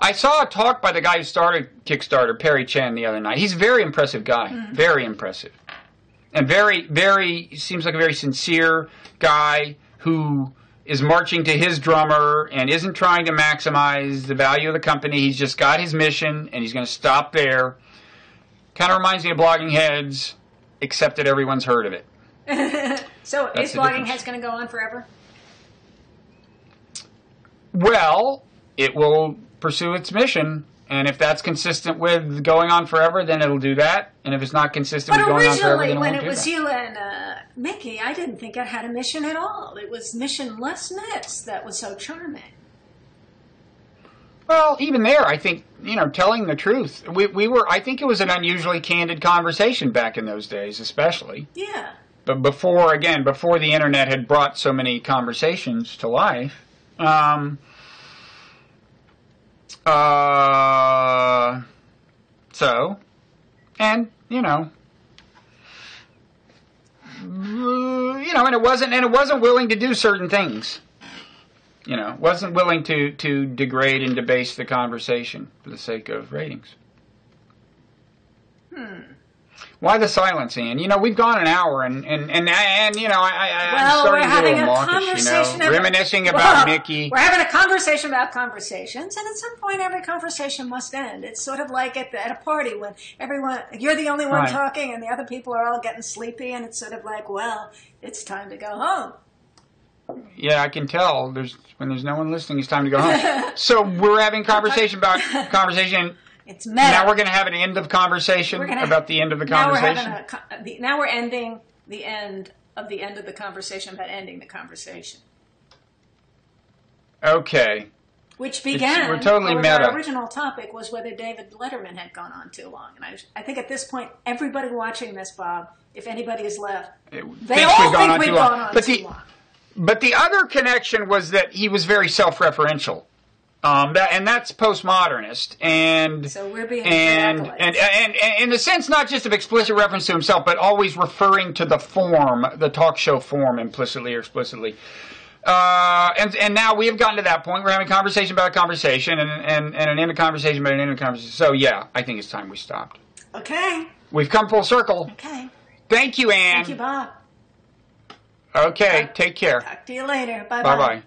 I saw a talk by the guy who started Kickstarter, Perry Chen, the other night. He's a very impressive guy, very impressive, and very seems like a very sincere guy who is marching to his drummer and isn't trying to maximize the value of the company. He's just got his mission, and he's going to stop there. Kind of reminds me of Blogging Heads, except that everyone's heard of it. So is Blogging Heads going to go on forever? Well, it will pursue its mission, and if that's consistent with going on forever, then it'll do that. And if it's not consistent with going on forever, then it won't do that. But originally, when it was you and Mickey, I didn't think it had a mission at all. It was missionlessness that was so charming. Well, even there, I think, telling the truth. I think it was an unusually candid conversation back in those days, especially. Yeah. But before the internet had brought so many conversations to life. And it wasn't willing to do certain things. Wasn't willing to degrade and debase the conversation for the sake of ratings. Why the silence, Ian? We've gone an hour, and I'm starting to get a little mawkish, reminiscing about Mickey. We're having a conversation about conversations, and at some point, every conversation must end. It's sort of like at a party when you're the only one talking, and the other people are all getting sleepy, and it's sort of like, well, it's time to go home. Yeah, I can tell. When there's no one listening, it's time to go home. So we're having conversation about conversation. It's meta. Now we're going to have an end of conversation about the end of the conversation. Now we're ending the end of the conversation about ending the conversation. Okay. Which began. We're totally meta. Our original topic was whether David Letterman had gone on too long, and I think at this point, everybody watching this, Bob, if anybody is left, they all think we've gone on too long. But the other connection was that he was very self-referential. And that's postmodernist, and so we're being and in the sense not just of explicit reference to himself, but always referring to the form, the talk show form, implicitly or explicitly. And now we have gotten to that point. We're having a conversation about a conversation, and an end of conversation about an end of conversation. So yeah, I think it's time we stopped. Okay. We've come full circle. Okay. Thank you, Ann. Thank you, Bob. Okay, take care. Talk to you later. Bye-bye. Bye-bye.